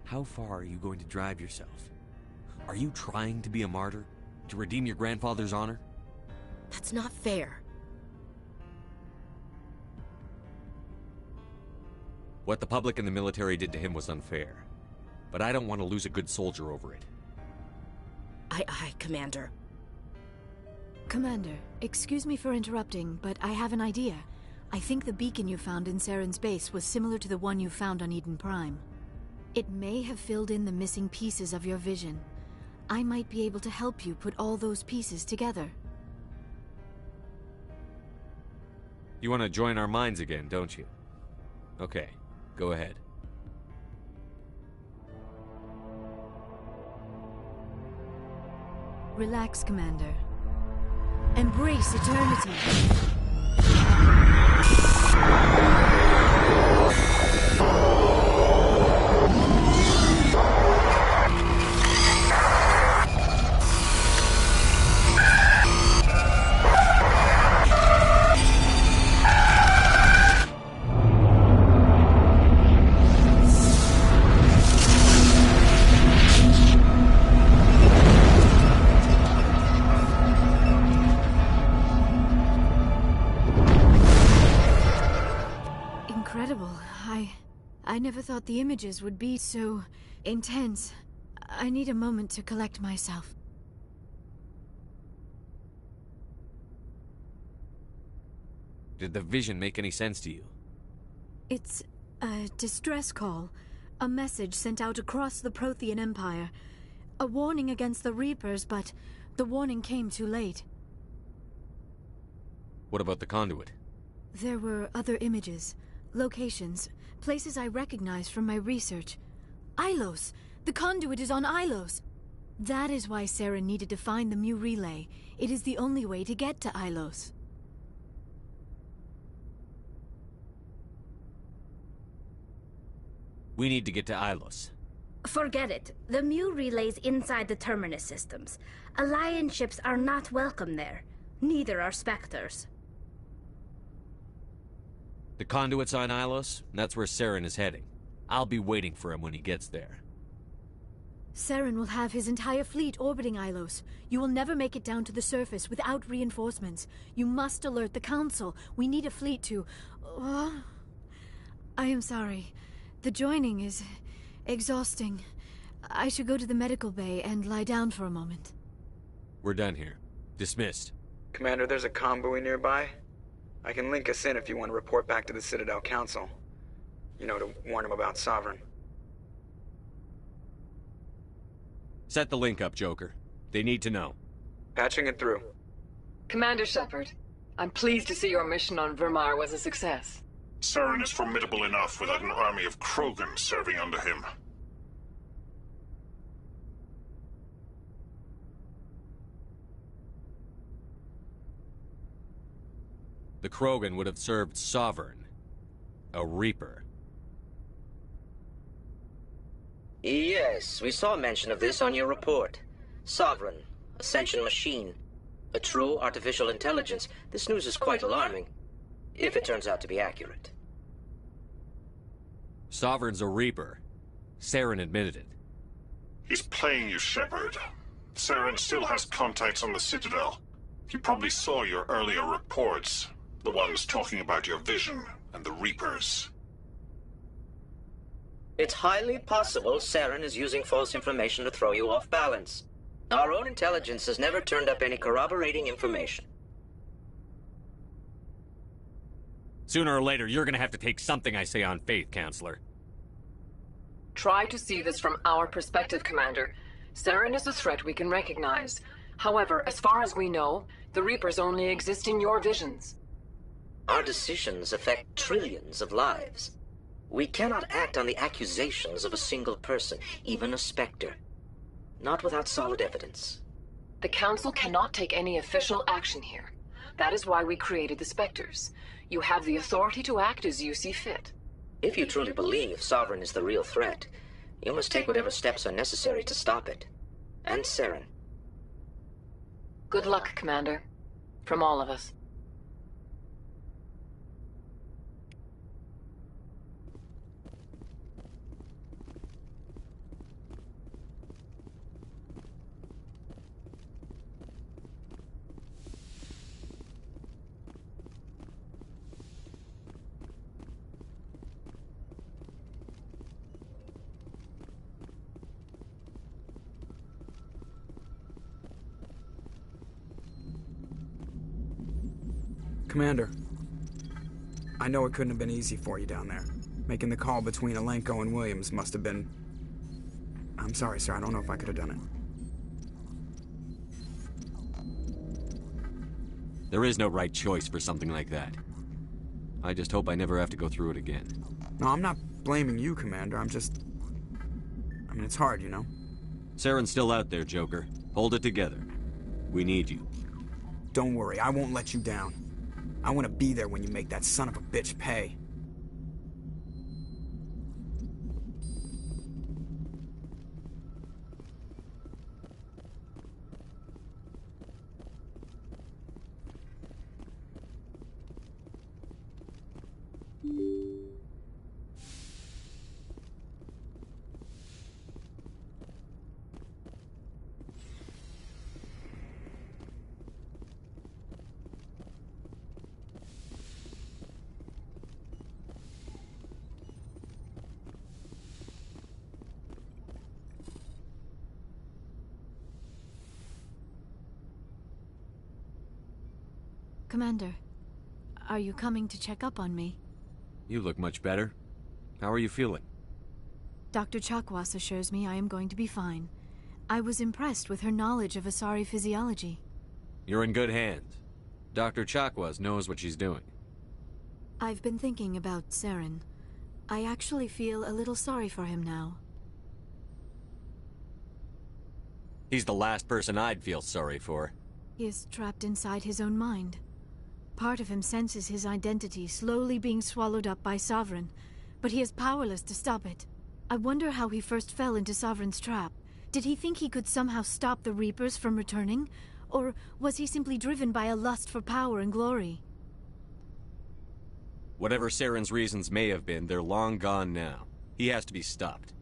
[SPEAKER 5] how far are you going to drive yourself? Are you trying to be a martyr? To redeem your grandfather's honor?
[SPEAKER 3] That's not fair.
[SPEAKER 5] What the public and the military did to him was unfair. But I don't want to lose a good soldier over it.
[SPEAKER 3] Aye, Commander.
[SPEAKER 11] Commander, excuse me for interrupting, but I have an idea. I think the beacon you found in Saren's base was similar to the one you found on Eden Prime. It may have filled in the missing pieces of your vision. I might be able to help you put all those pieces together.
[SPEAKER 5] You want to join our minds again, don't you? Okay, go ahead.
[SPEAKER 11] Relax, Commander. Embrace eternity. Incredible. I never thought the images would be so intense. I need a moment to collect myself.
[SPEAKER 5] Did the vision make any sense to you?
[SPEAKER 11] It's a distress call. A message sent out across the Prothean Empire. A warning against the Reapers, but the warning came too late.
[SPEAKER 5] What about the conduit?
[SPEAKER 11] There were other images, locations, places I recognized from my research. Ilos! The conduit is on Ilos! That is why Saren needed to find the Mu relay. It is the only way to get to Ilos.
[SPEAKER 5] We need to get to Ilos.
[SPEAKER 12] Forget it. The Mu relay's inside the Terminus systems. Alliance ships are not welcome there. Neither are Spectres.
[SPEAKER 5] The conduit's on Ilos, and that's where Saren is heading. I'll be waiting for him when he gets there.
[SPEAKER 11] Saren will have his entire fleet orbiting Ilos. You will never make it down to the surface without reinforcements. You must alert the Council. We need a fleet to... I am sorry. The joining is exhausting. I should go to the medical bay and lie down for a moment.
[SPEAKER 5] We're done here. Dismissed.
[SPEAKER 2] Commander, there's a comm buoy nearby. I can link us in if you want to report back to the Citadel Council. You know, to warn them about Sovereign.
[SPEAKER 5] Set the link up, Joker. They need to know.
[SPEAKER 2] Patching it through.
[SPEAKER 13] Commander Sheppard, I'm pleased to see your mission on Vermar was a success.
[SPEAKER 14] Saren is formidable enough without an army of Krogan serving under him.
[SPEAKER 5] The Krogan would have served Sovereign. A Reaper.
[SPEAKER 15] Yes, we saw mention of this on your report. Sovereign, Ascension machine, a true artificial intelligence. This news is quite alarming, if it turns out to be accurate.
[SPEAKER 5] Sovereign's a Reaper. Saren admitted it.
[SPEAKER 14] He's playing you, Sheppard. Saren still has contacts on the Citadel. He probably saw your earlier reports. The ones talking about your vision and the Reapers.
[SPEAKER 15] It's highly possible Saren is using false information to throw you off balance. Our own intelligence has never turned up any corroborating information.
[SPEAKER 5] Sooner or later, you're gonna have to take something I say on faith, Counselor.
[SPEAKER 13] Try to see this from our perspective, Commander. Saren is a threat we can recognize. However, as far as we know, the Reapers only exist in your visions.
[SPEAKER 15] Our decisions affect trillions of lives. We cannot act on the accusations of a single person, even a Spectre. Not without solid evidence.
[SPEAKER 13] The Council cannot take any official action here. That is why we created the Spectres. You have the authority to act as you see fit.
[SPEAKER 15] If you truly believe Sovereign is the real threat, you must take whatever steps are necessary to stop it. And Saren.
[SPEAKER 13] Good luck, Commander. From all of us.
[SPEAKER 2] Commander, I know it couldn't have been easy for you down there. Making the call between Alenko and Williams must have been... I'm sorry, sir. I don't know if I could have done it.
[SPEAKER 5] There is no right choice for something like that. I just hope I never have to go through it again.
[SPEAKER 2] No, I'm not blaming you, Commander. I mean, it's hard, you know?
[SPEAKER 5] Saren's still out there, Joker. Hold it together. We need you.
[SPEAKER 2] Don't worry, I won't let you down. I want to be there when you make that son of a bitch pay.
[SPEAKER 11] Commander, are you coming to check up on me?
[SPEAKER 5] You look much better. How are you feeling?
[SPEAKER 11] Dr. Chakwas assures me I am going to be fine. I was impressed with her knowledge of Asari physiology.
[SPEAKER 5] You're in good hands. Dr. Chakwas knows what she's doing.
[SPEAKER 11] I've been thinking about Saren. I actually feel a little sorry for him now.
[SPEAKER 5] He's the last person I'd feel sorry for.
[SPEAKER 11] He is trapped inside his own mind. Part of him senses his identity slowly being swallowed up by Sovereign, but he is powerless to stop it. I wonder how he first fell into Sovereign's trap. Did he think he could somehow stop the Reapers from returning? Or was he simply driven by a lust for power and glory?
[SPEAKER 5] Whatever Saren's reasons may have been, they're long gone now. He has to be stopped.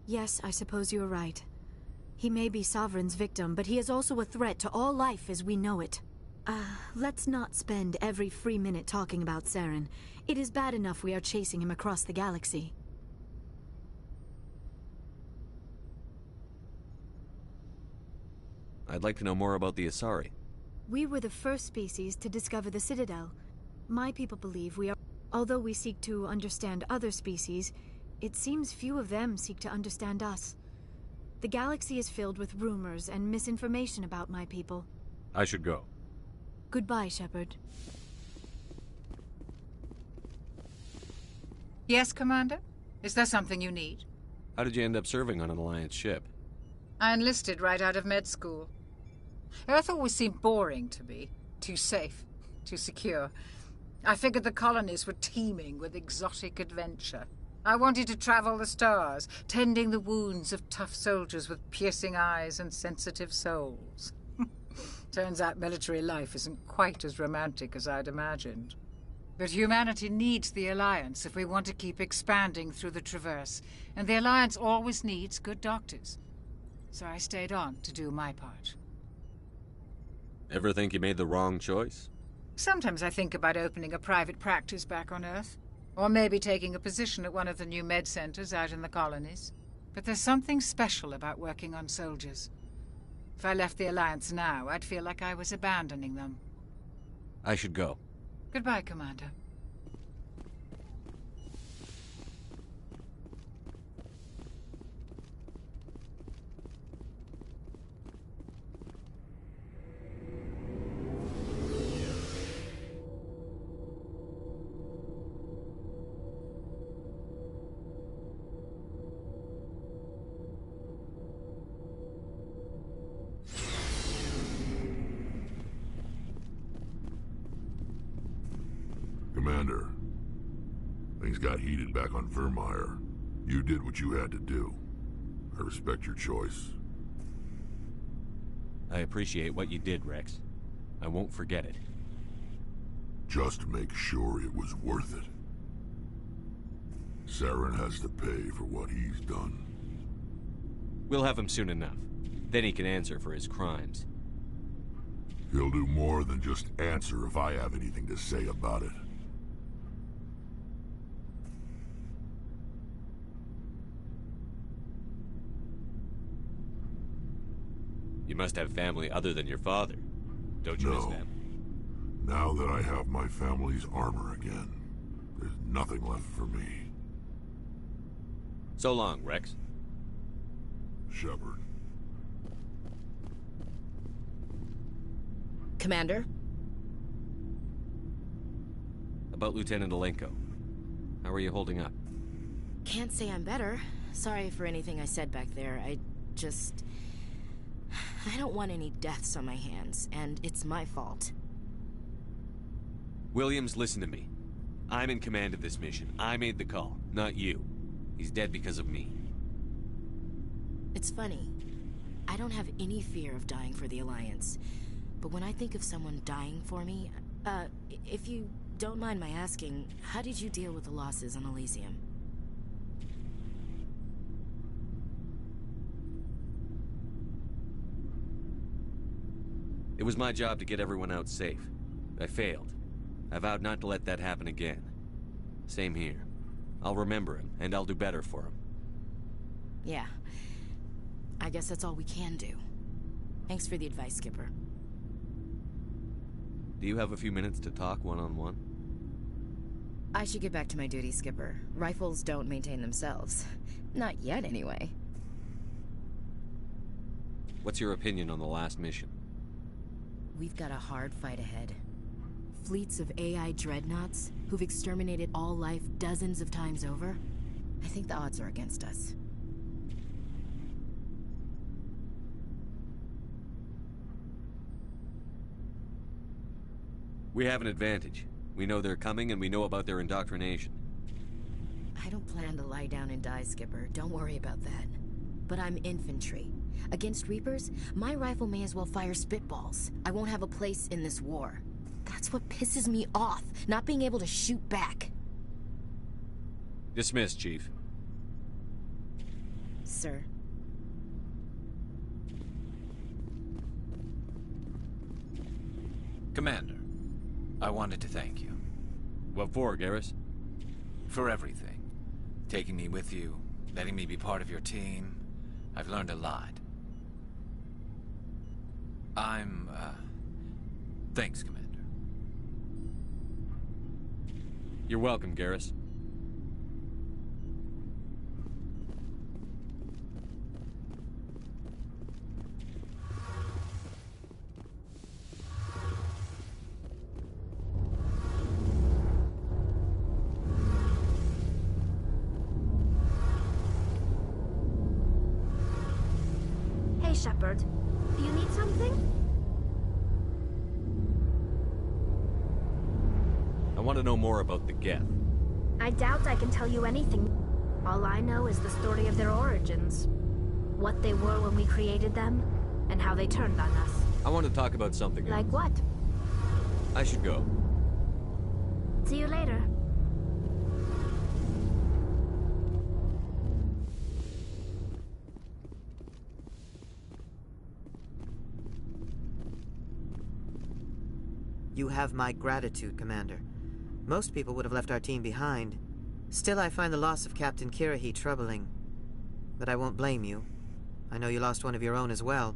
[SPEAKER 11] Yes, I suppose you're right. He may be Sovereign's victim, but he is also a threat to all life as we know it. Let's not spend every free minute talking about Saren. It is bad enough we are chasing him across the galaxy.
[SPEAKER 5] I'd like to know more about the Asari.
[SPEAKER 11] We were the first species to discover the Citadel. My people believe we are... Although we seek to understand other species, it seems few of them seek to understand us. The galaxy is filled with rumors and misinformation about my people.
[SPEAKER 5] I should go.
[SPEAKER 11] Goodbye, Sheppard.
[SPEAKER 16] Yes, Commander? Is there something you need?
[SPEAKER 5] How did you end up serving on an Alliance ship?
[SPEAKER 16] I enlisted right out of med school. Earth always seemed boring to me. Too safe, too secure. I figured the colonies were teeming with exotic adventure. I wanted to travel the stars, tending the wounds of tough soldiers with piercing eyes and sensitive souls. Turns out military life isn't quite as romantic as I'd imagined. But humanity needs the Alliance if we want to keep expanding through the Traverse, and the Alliance always needs good doctors. So I stayed on to do my part.
[SPEAKER 5] Ever think you made the wrong choice?
[SPEAKER 16] Sometimes I think about opening a private practice back on Earth. Or maybe taking a position at one of the new med centers out in the colonies. But there's something special about working on soldiers. If I left the Alliance now, I'd feel like I was abandoning them.
[SPEAKER 5] I should go.
[SPEAKER 16] Goodbye, Commander.
[SPEAKER 7] Commander, things got heated back on Vermeer. You did what you had to do. I respect your choice.
[SPEAKER 5] I appreciate what you did, Rex. I won't forget it.
[SPEAKER 7] Just make sure it was worth it. Saren has to pay for what he's done.
[SPEAKER 5] We'll have him soon enough. Then he can answer for his crimes.
[SPEAKER 7] He'll do more than just answer if I have anything to say about it.
[SPEAKER 5] You must have family other than your father. Don't you miss them?
[SPEAKER 7] Now that I have my family's armor again, there's nothing left for me.
[SPEAKER 5] So long, Rex.
[SPEAKER 7] Sheppard.
[SPEAKER 3] Commander?
[SPEAKER 5] About Lieutenant Alenko. How are you holding up?
[SPEAKER 3] Can't say I'm better. Sorry for anything I said back there. I don't want any deaths on my hands, and it's my fault.
[SPEAKER 5] Williams, listen to me. I'm in command of this mission. I made the call, not you. He's dead because of me.
[SPEAKER 3] It's funny. I don't have any fear of dying for the Alliance. But when I think of someone dying for me, if you don't mind my asking, how did you deal with the losses on Elysium?
[SPEAKER 5] It was my job to get everyone out safe. I failed. I vowed not to let that happen again. Same here. I'll remember him, and I'll do better for him.
[SPEAKER 3] Yeah. I guess that's all we can do. Thanks for the advice, Skipper.
[SPEAKER 5] Do you have a few minutes to talk one-on-one?
[SPEAKER 3] I should get back to my duty, Skipper. Rifles don't maintain themselves. Not yet, anyway.
[SPEAKER 5] What's your opinion on the last mission?
[SPEAKER 3] We've got a hard fight ahead. Fleets of AI dreadnoughts who've exterminated all life dozens of times over. I think the odds are against us.
[SPEAKER 5] We have an advantage. We know they're coming, and we know about their indoctrination.
[SPEAKER 3] I don't plan to lie down and die, Skipper. Don't worry about that. But I'm infantry. Against Reapers, my rifle may as well fire spitballs. I won't have a place in this war. That's what pisses me off, not being able to shoot back.
[SPEAKER 5] Dismissed, Chief.
[SPEAKER 3] Sir.
[SPEAKER 1] Commander, I wanted to thank you.
[SPEAKER 5] What for, Garrus?
[SPEAKER 1] For everything. Taking me with you, letting me be part of your team. I've learned a lot. Thanks, Commander.
[SPEAKER 5] You're welcome, Garrus.
[SPEAKER 12] Hey, Sheppard. Do you need something?
[SPEAKER 5] I want to know more about the Geth.
[SPEAKER 12] I doubt I can tell you anything. All I know is the story of their origins. What they were when we created them, and how they turned on us.
[SPEAKER 5] I want to talk about something else.
[SPEAKER 12] Like what?
[SPEAKER 5] I should go.
[SPEAKER 12] See you later.
[SPEAKER 17] You have my gratitude, Commander. Most people would have left our team behind. Still, I find the loss of Captain Kirahi troubling. But I won't blame you. I know you lost one of your own as well.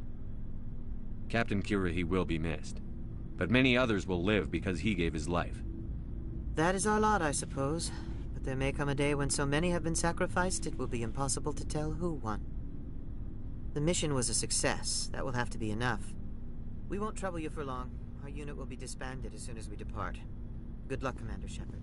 [SPEAKER 5] Captain Kirahi will be missed. But many others will live because he gave his life.
[SPEAKER 17] That is our lot, I suppose. But there may come a day when so many have been sacrificed, it will be impossible to tell who won. The mission was a success. That will have to be enough. We won't trouble you for long. Our unit will be disbanded as soon as we depart. Good luck, Commander Sheppard.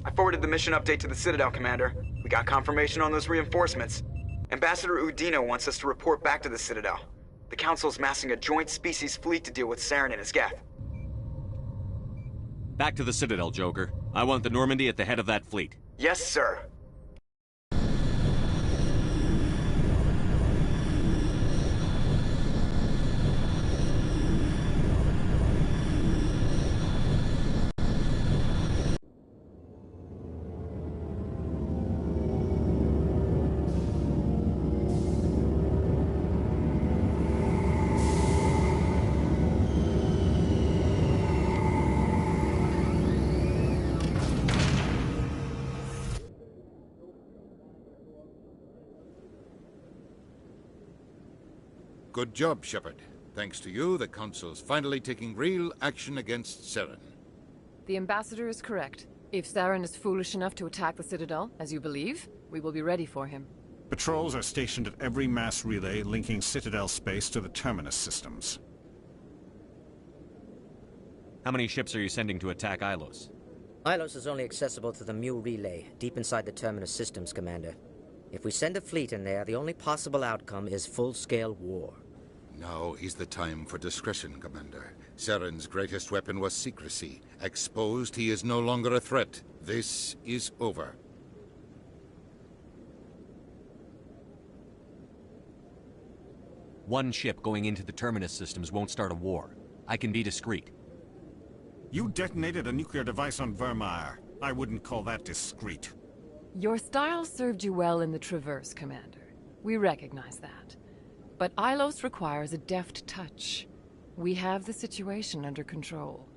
[SPEAKER 2] I forwarded the mission update to the Citadel, Commander. We got confirmation on those reinforcements. Ambassador Udino wants us to report back to the Citadel. The Council's massing a joint species fleet to deal with Saren and his Geth.
[SPEAKER 5] Back to the Citadel, Joker. I want the Normandy at the head of that fleet.
[SPEAKER 2] Yes, sir.
[SPEAKER 18] Good job, Sheppard. Thanks to you, the Council's finally taking real action against Saren.
[SPEAKER 13] The Ambassador is correct. If Saren is foolish enough to attack the Citadel, as you believe, we will be ready for him.
[SPEAKER 14] Patrols are stationed at every mass relay linking Citadel space to the Terminus systems.
[SPEAKER 5] How many ships are you sending to attack Ilos?
[SPEAKER 15] Ilos is only accessible to the Mu relay, deep inside the Terminus systems, Commander. If we send a fleet in there, the only possible outcome is full-scale war.
[SPEAKER 18] Now is the time for discretion, Commander. Saren's greatest weapon was secrecy. Exposed, he is no longer a threat. This is over.
[SPEAKER 5] One ship going into the Terminus systems won't start a war. I can be discreet.
[SPEAKER 14] You detonated a nuclear device on Vermeer. I wouldn't call that discreet.
[SPEAKER 13] Your style served you well in the Traverse, Commander. We recognize that. But Ilos requires a deft touch. We have the situation under control.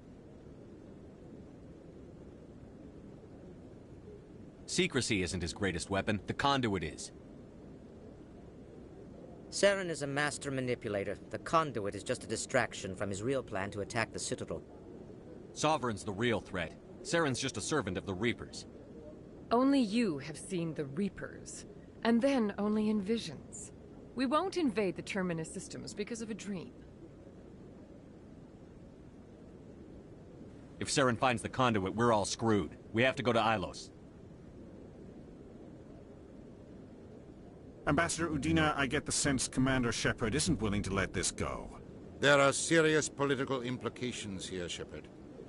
[SPEAKER 5] Secrecy isn't his greatest weapon. The conduit is.
[SPEAKER 15] Saren is a master manipulator. The conduit is just a distraction from his real plan to attack the Citadel.
[SPEAKER 5] Sovereign's the real threat. Saren's just a servant of the Reapers.
[SPEAKER 13] Only you have seen the Reapers, and then only in visions. We won't invade the Terminus systems because of a dream.
[SPEAKER 5] If Saren finds the conduit, we're all screwed. We have to go to Ilos.
[SPEAKER 14] Ambassador Udina, I get the sense Commander Sheppard isn't willing to let this go.
[SPEAKER 18] There are serious political implications here, Sheppard.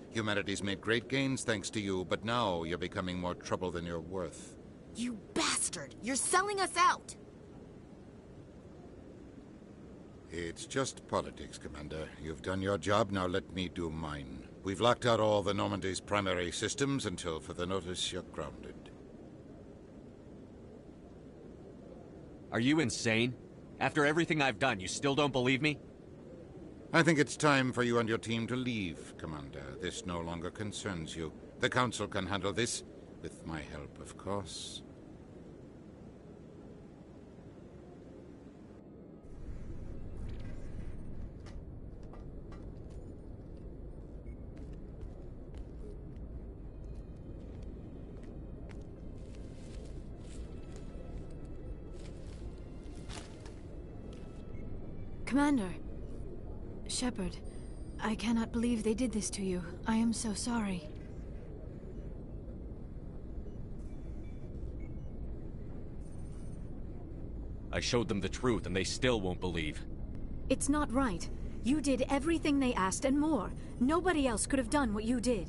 [SPEAKER 18] Humanity's made great gains thanks to you, but now you're becoming more trouble than you're worth.
[SPEAKER 19] You bastard! You're selling us out!
[SPEAKER 18] It's just politics, Commander. You've done your job, now let me do mine. We've locked out all the Normandy's primary systems until further notice you're grounded.
[SPEAKER 5] Are you insane? After everything I've done, you still don't believe me?
[SPEAKER 18] I think it's time for you and your team to leave, Commander. This no longer concerns you. The Council can handle this, with my help, of course.
[SPEAKER 11] Commander. Sheppard, I cannot believe they did this to you. I am so sorry.
[SPEAKER 5] I showed them the truth and they still won't believe.
[SPEAKER 11] It's not right. You did everything they asked and more. Nobody else could have done what you did.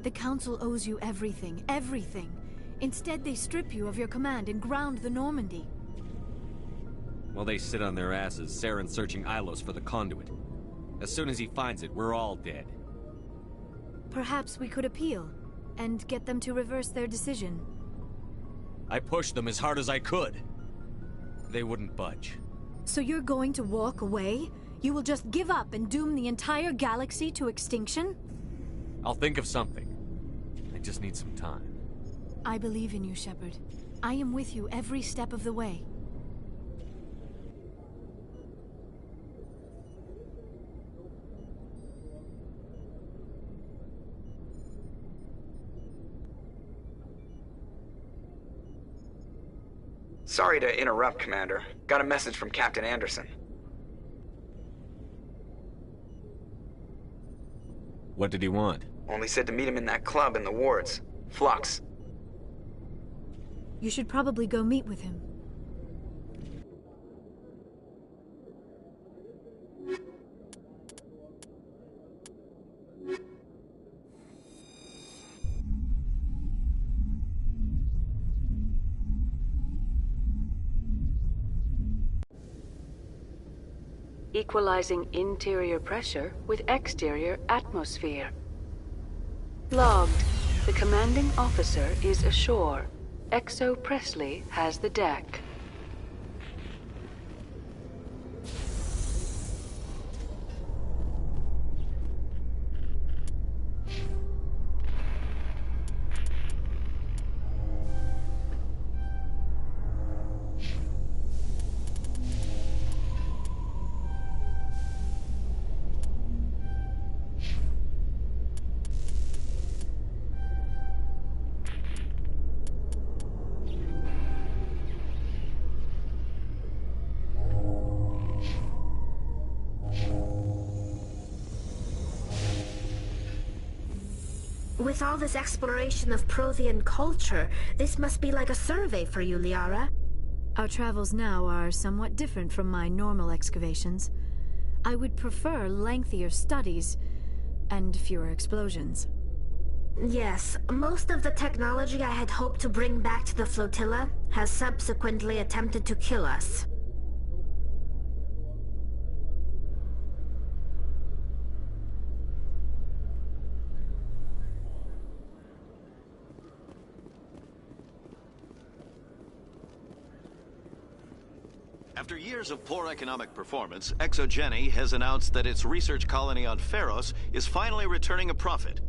[SPEAKER 11] The Council owes you everything, everything. Instead, they strip you of your command and ground the Normandy.
[SPEAKER 5] While they sit on their asses, Saren's searching Ilos for the conduit. As soon as he finds it, we're all dead.
[SPEAKER 11] Perhaps we could appeal, and get them to reverse their decision.
[SPEAKER 5] I pushed them as hard as I could. They wouldn't budge.
[SPEAKER 11] So you're going to walk away? You will just give up and doom the entire galaxy to extinction?
[SPEAKER 5] I'll think of something. I just need some time.
[SPEAKER 11] I believe in you, Sheppard. I am with you every step of the way.
[SPEAKER 2] Sorry to interrupt, Commander. Got a message from Captain Anderson.
[SPEAKER 5] What did he want?
[SPEAKER 2] Only said to meet him in that club in the wards. Flux.
[SPEAKER 11] You should probably go meet with him.
[SPEAKER 20] Equalizing interior pressure with exterior atmosphere. Logged. The commanding officer is ashore. Exo Presley has the deck.
[SPEAKER 12] With all this exploration of Prothean culture, this must be like a survey for you, Liara.
[SPEAKER 11] Our travels now are somewhat different from my normal excavations. I would prefer lengthier studies and fewer explosions.
[SPEAKER 12] Yes, most of the technology I had hoped to bring back to the flotilla has subsequently attempted to kill us.
[SPEAKER 21] After years of poor economic performance, Exogeny has announced that its research colony on Pharos is finally returning a profit.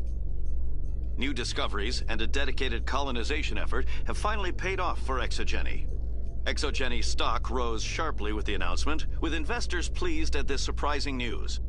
[SPEAKER 21] New discoveries and a dedicated colonization effort have finally paid off for Exogeny. Exogeny's stock rose sharply with the announcement, with investors pleased at this surprising news.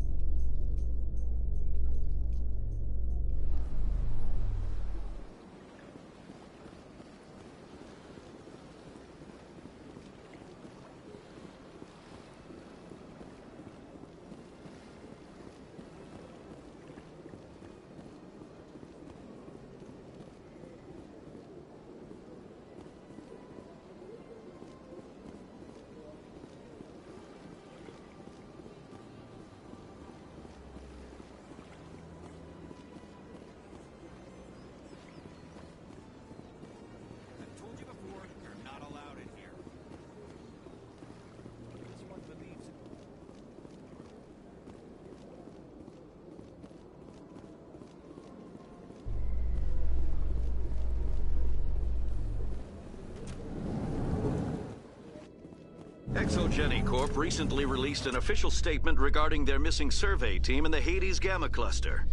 [SPEAKER 21] Exogeny Corp recently released an official statement regarding their missing survey team in the Hades Gamma Cluster.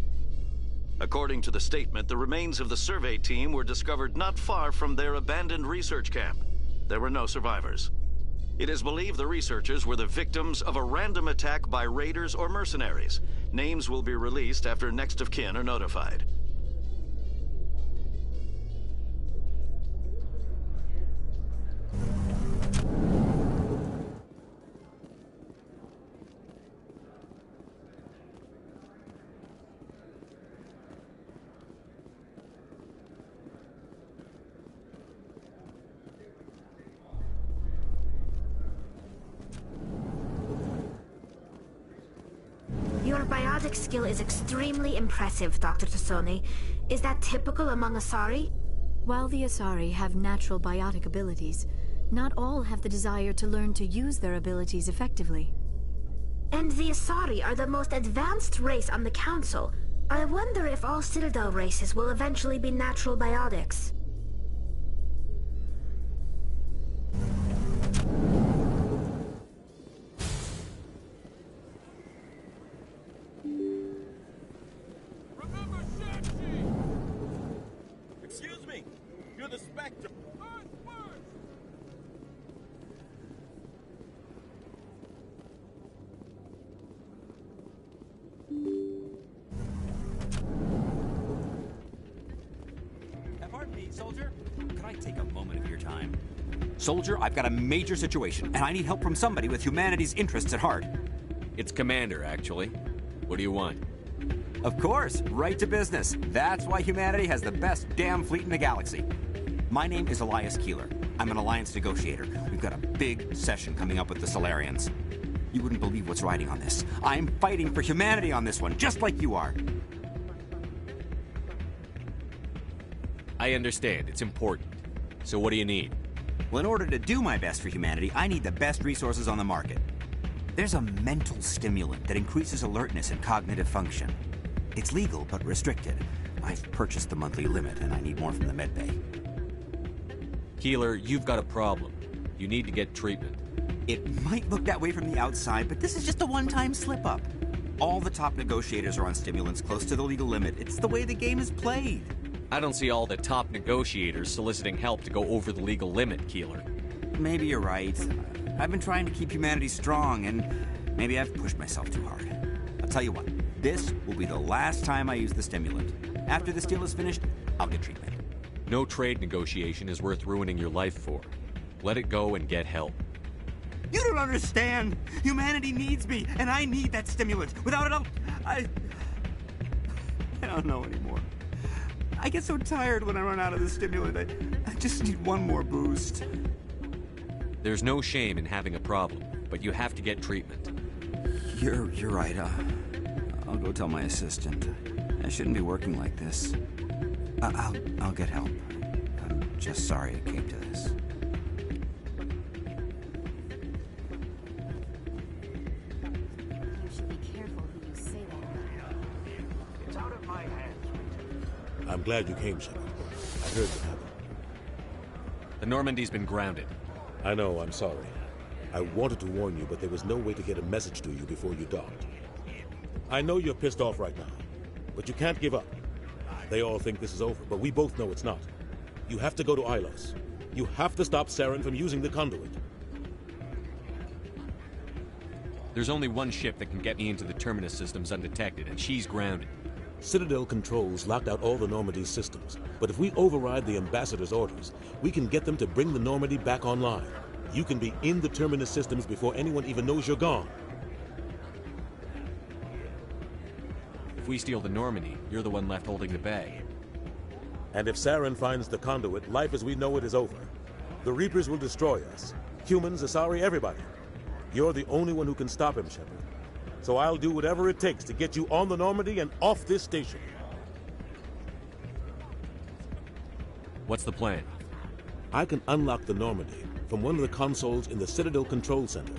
[SPEAKER 21] According to the statement, the remains of the survey team were discovered not far from their abandoned research camp. There were no survivors. It is believed the researchers were the victims of a random attack by raiders or mercenaries. Names will be released after next of kin are notified.
[SPEAKER 12] Your biotic skill is extremely impressive, Dr. Tassoni. Is that typical among Asari?
[SPEAKER 11] While the Asari have natural biotic abilities, not all have the desire to learn to use their abilities effectively.
[SPEAKER 12] And the Asari are the most advanced race on the Council. I wonder if all Citadel races will eventually be natural biotics.
[SPEAKER 22] Excuse me! You're the Spectre!
[SPEAKER 23] Pardon me, soldier. Could I take a moment of your time? Soldier, I've got a major situation, and I need help from somebody with humanity's interests at heart.
[SPEAKER 5] It's Commander, actually. What do you want?
[SPEAKER 23] Of course, right to business. That's why humanity has the best damn fleet in the galaxy. My name is Elias Keeler. I'm an alliance negotiator. We've got a big session coming up with the Solarians. You wouldn't believe what's riding on this. I'm fighting for humanity on this one, just like you are.
[SPEAKER 5] I understand. It's important. So what do you need?
[SPEAKER 23] Well, in order to do my best for humanity, I need the best resources on the market. There's a mental stimulant that increases alertness and cognitive function. It's legal, but restricted. I've purchased the monthly limit, and I need more from the medbay.
[SPEAKER 5] Keeler, you've got a problem. You need to get treatment.
[SPEAKER 23] It might look that way from the outside, but this is just a one-time slip-up. All the top negotiators are on stimulants close to the legal limit. It's the way the game is played.
[SPEAKER 5] I don't see all the top negotiators soliciting help to go over the legal limit, Keeler.
[SPEAKER 23] Maybe you're right. I've been trying to keep humanity strong, and maybe I've pushed myself too hard. I'll tell you what, this will be the last time I use the stimulant. After this deal is finished, I'll get treatment.
[SPEAKER 5] No trade negotiation is worth ruining your life for. Let it go and get help.
[SPEAKER 23] You don't understand! Humanity needs me, and I need that stimulant. Without it, I don't know anymore. I get so tired when I run out of the stimulant. I just need one more boost.
[SPEAKER 5] There's no shame in having a problem, but you have to get treatment.
[SPEAKER 23] You're right. I'll go tell my assistant. I shouldn't be working like this. I'll get help. I'm just sorry it came to this.
[SPEAKER 19] You should be careful who you say that.
[SPEAKER 6] It's out of my hands.
[SPEAKER 4] I'm glad you came, Sheppard. I heard what happened.
[SPEAKER 5] The Normandy's been grounded.
[SPEAKER 4] I know, I'm sorry. I wanted to warn you, but there was no way to get a message to you before you docked. I know you're pissed off right now, but you can't give up. They all think this is over, but we both know it's not. You have to go to Ilos. You have to stop Saren from using the conduit.
[SPEAKER 5] There's only one ship that can get me into the Terminus systems undetected, and she's grounded.
[SPEAKER 4] Citadel controls locked out all the Normandy's systems, but if we override the Ambassador's orders, we can get them to bring the Normandy back online. You can be in the Terminus systems before anyone even knows you're gone.
[SPEAKER 5] If we steal the Normandy, you're the one left holding the bag.
[SPEAKER 4] And if Saren finds the conduit, life as we know it is over. The Reapers will destroy us. Humans, Asari, everybody. You're the only one who can stop him, Sheppard. So I'll do whatever it takes to get you on the Normandy and off this station.
[SPEAKER 5] What's the plan?
[SPEAKER 4] I can unlock the Normandy from one of the consoles in the Citadel Control Center.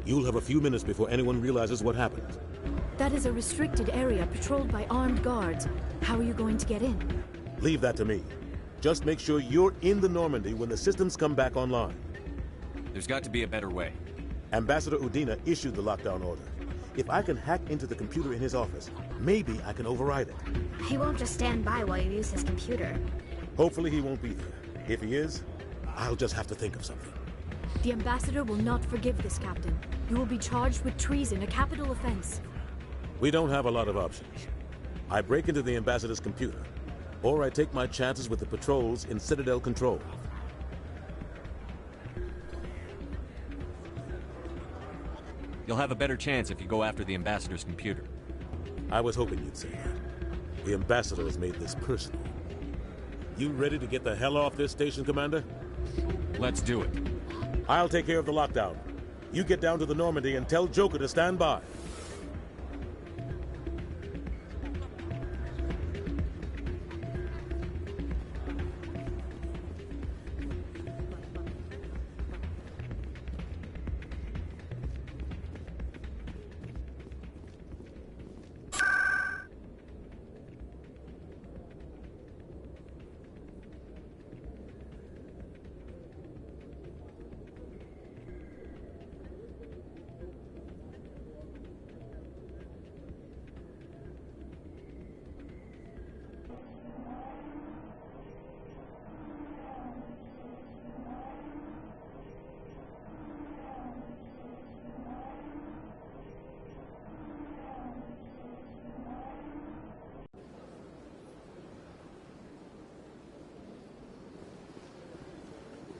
[SPEAKER 4] You'll have a few minutes before anyone realizes what happened.
[SPEAKER 11] That is a restricted area patrolled by armed guards. How are you going to get in?
[SPEAKER 4] Leave that to me. Just make sure you're in the Normandy when the systems come back online.
[SPEAKER 5] There's got to be a better way.
[SPEAKER 4] Ambassador Udina issued the lockdown order. If I can hack into the computer in his office, maybe I can override it.
[SPEAKER 12] He won't just stand by while you use his computer.
[SPEAKER 4] Hopefully he won't be there. If he is, I'll just have to think of something.
[SPEAKER 11] The Ambassador will not forgive this, Captain. You will be charged with treason, a capital offense.
[SPEAKER 4] We don't have a lot of options. I break into the Ambassador's computer, or I take my chances with the patrols in Citadel Control.
[SPEAKER 5] You'll have a better chance if you go after the Ambassador's computer.
[SPEAKER 4] I was hoping you'd say that. The Ambassador has made this personal. You ready to get the hell off this station, Commander?
[SPEAKER 5] Let's do it.
[SPEAKER 4] I'll take care of the lockdown. You get down to the Normandy and tell Joker to stand by.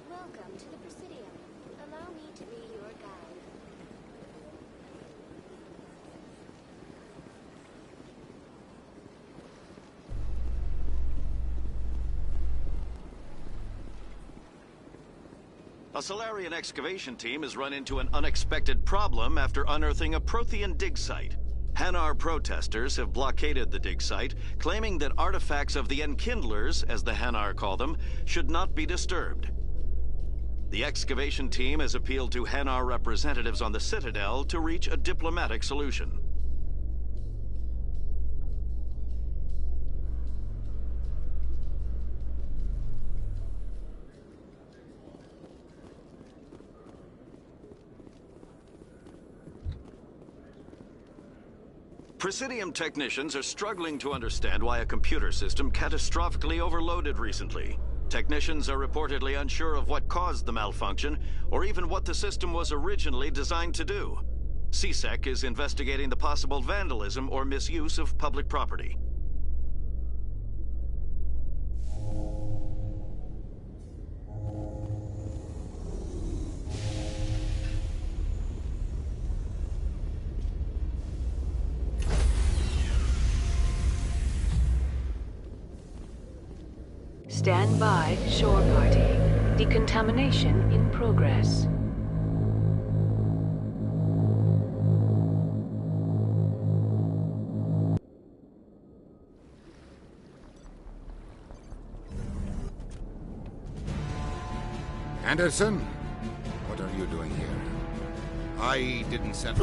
[SPEAKER 8] Welcome to the Presidium. Allow me to be your guide.
[SPEAKER 21] A Solarian excavation team has run into an unexpected problem after unearthing a Prothean dig site. Hanar protesters have blockaded the dig site, claiming that artifacts of the Enkindlers, as the Hanar call them, should not be disturbed. The excavation team has appealed to Hanar representatives on the Citadel to reach a diplomatic solution. Presidium technicians are struggling to understand why a computer system catastrophically overloaded recently. Technicians are reportedly unsure of what caused the malfunction, or even what the system was originally designed to do. CSEC is investigating the possible vandalism or misuse of public property.
[SPEAKER 20] Stand by, shore party. Decontamination in progress.
[SPEAKER 18] Anderson? What are you doing here? I didn't send...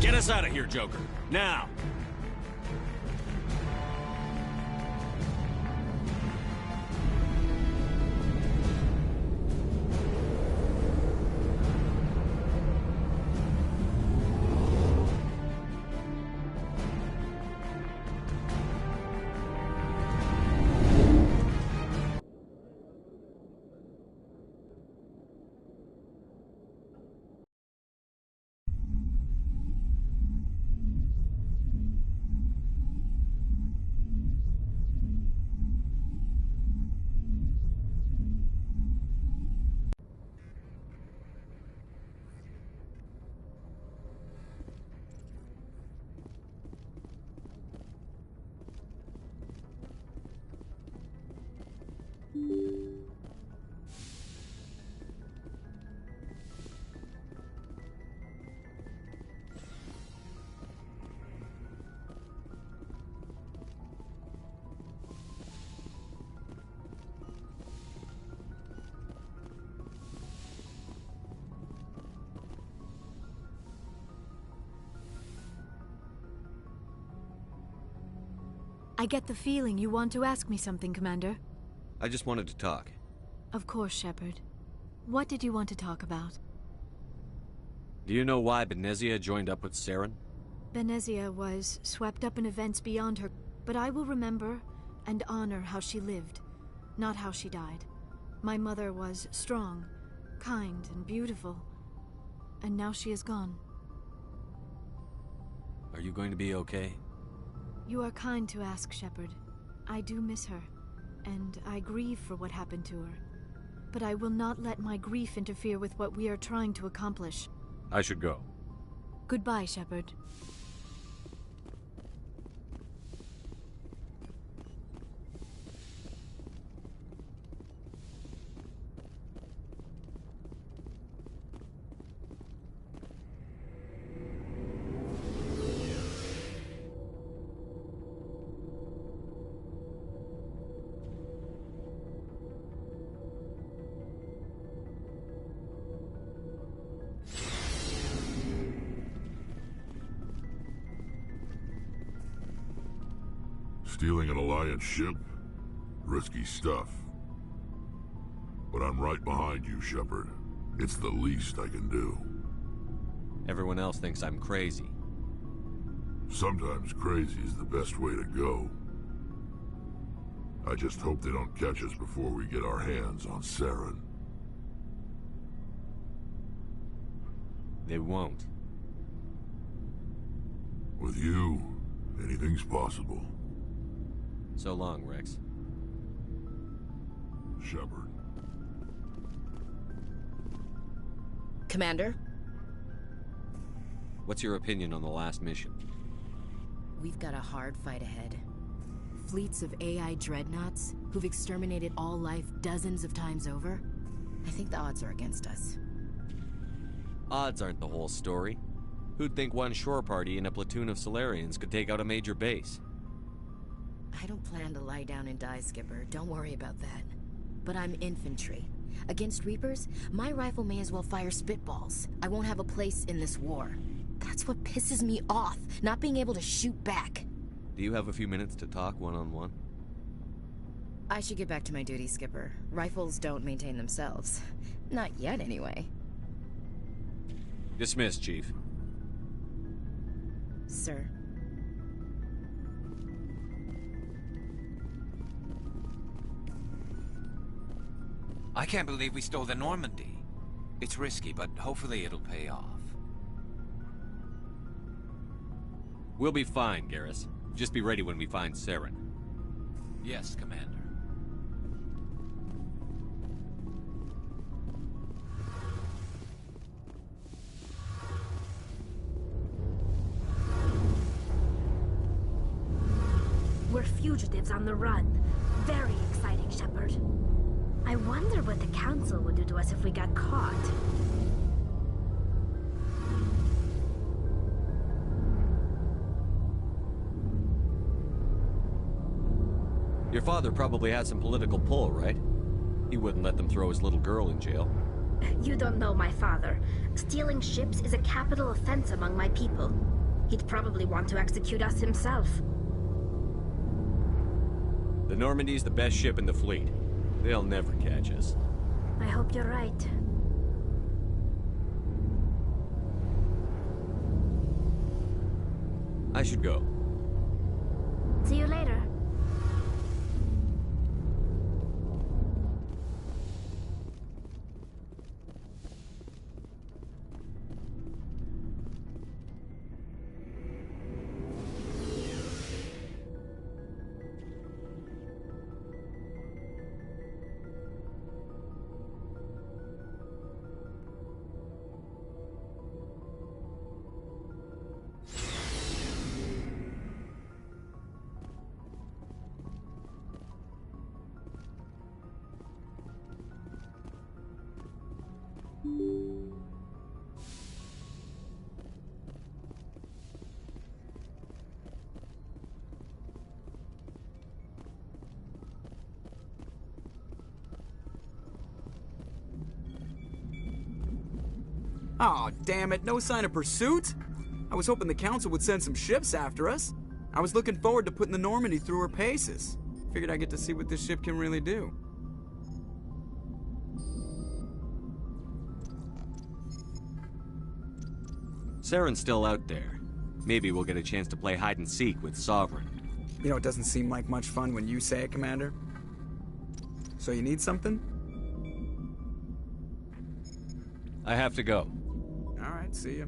[SPEAKER 5] Get us out of here, Joker. Now!
[SPEAKER 11] I get the feeling you want to ask me something, Commander.
[SPEAKER 5] I just wanted to talk.
[SPEAKER 11] Of course, Sheppard. What did you want to talk about?
[SPEAKER 5] Do you know why Benezia joined up with Saren?
[SPEAKER 11] Benezia was swept up in events beyond her, but I will remember and honor how she lived, not how she died. My mother was strong, kind, and beautiful, and now she is gone.
[SPEAKER 5] Are you going to be okay?
[SPEAKER 11] You are kind to ask, Sheppard. I do miss her, and I grieve for what happened to her. But I will not let my grief interfere with what we are trying to accomplish.
[SPEAKER 5] I should go.
[SPEAKER 11] Goodbye, Sheppard.
[SPEAKER 7] Stealing an Alliance ship? Risky stuff. But I'm right behind you, Sheppard. It's the least I can do.
[SPEAKER 5] Everyone else thinks I'm crazy.
[SPEAKER 7] Sometimes crazy is the best way to go. I just hope they don't catch us before we get our hands on Saren.
[SPEAKER 5] They won't.
[SPEAKER 7] With you, anything's possible.
[SPEAKER 5] So long, Rex.
[SPEAKER 7] Sheppard.
[SPEAKER 3] Commander?
[SPEAKER 5] What's your opinion on the last mission?
[SPEAKER 3] We've got a hard fight ahead. Fleets of AI dreadnoughts who've exterminated all life dozens of times over. I think the odds are against us.
[SPEAKER 5] Odds aren't the whole story. Who'd think one shore party and a platoon of Solarians could take out a major base?
[SPEAKER 3] I don't plan to lie down and die, Skipper. Don't worry about that. But I'm infantry. Against Reapers, my rifle may as well fire spitballs. I won't have a place in this war. That's what pisses me off, not being able to shoot back.
[SPEAKER 5] Do you have a few minutes to talk one-on-one?
[SPEAKER 3] I should get back to my duty, Skipper. Rifles don't maintain themselves. Not yet, anyway.
[SPEAKER 5] Dismissed, Chief.
[SPEAKER 3] Sir.
[SPEAKER 1] I can't believe we stole the Normandy. It's risky, but hopefully it'll pay off.
[SPEAKER 5] We'll be fine, Garrus. Just be ready when we find Saren.
[SPEAKER 1] Yes, Commander.
[SPEAKER 12] We're fugitives on the run. Very exciting, Sheppard. I wonder what the Council would do to us if we got caught.
[SPEAKER 5] Your father probably had some political pull, right? He wouldn't let them throw his little girl in jail.
[SPEAKER 12] You don't know my father. Stealing ships is a capital offense among my people. He'd probably want to execute us himself.
[SPEAKER 5] The Normandy's the best ship in the fleet. They'll never catch us.
[SPEAKER 12] I hope you're right.
[SPEAKER 5] I should go.
[SPEAKER 12] See you later.
[SPEAKER 2] Aw, damn it, no sign of pursuit? I was hoping the Council would send some ships after us. I was looking forward to putting the Normandy through her paces. Figured I'd get to see what this ship can really do.
[SPEAKER 5] Saren's still out there. Maybe we'll get a chance to play hide-and-seek with Sovereign.
[SPEAKER 2] You know, it doesn't seem like much fun when you say it, Commander. So you need something?
[SPEAKER 5] I have to go.
[SPEAKER 2] Alright, see ya.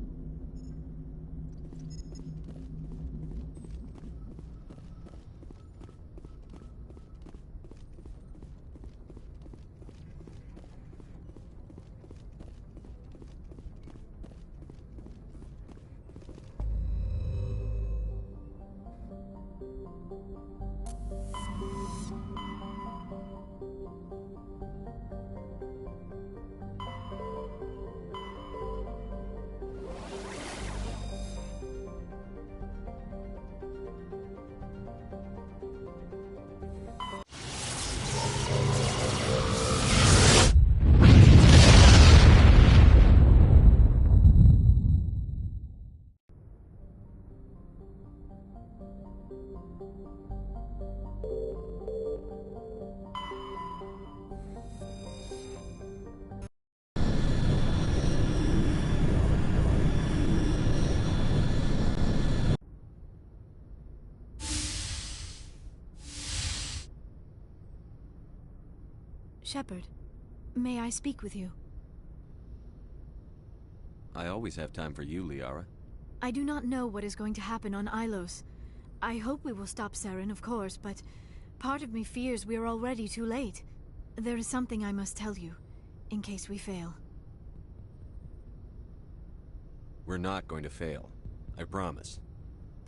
[SPEAKER 11] Sheppard, may I speak with you?
[SPEAKER 5] I always have time for you, Liara.
[SPEAKER 11] I do not know what is going to happen on Ilos. I hope we will stop Saren, of course, but part of me fears we are already too late. There is something I must tell you, in case we fail.
[SPEAKER 5] We're not going to fail. I promise.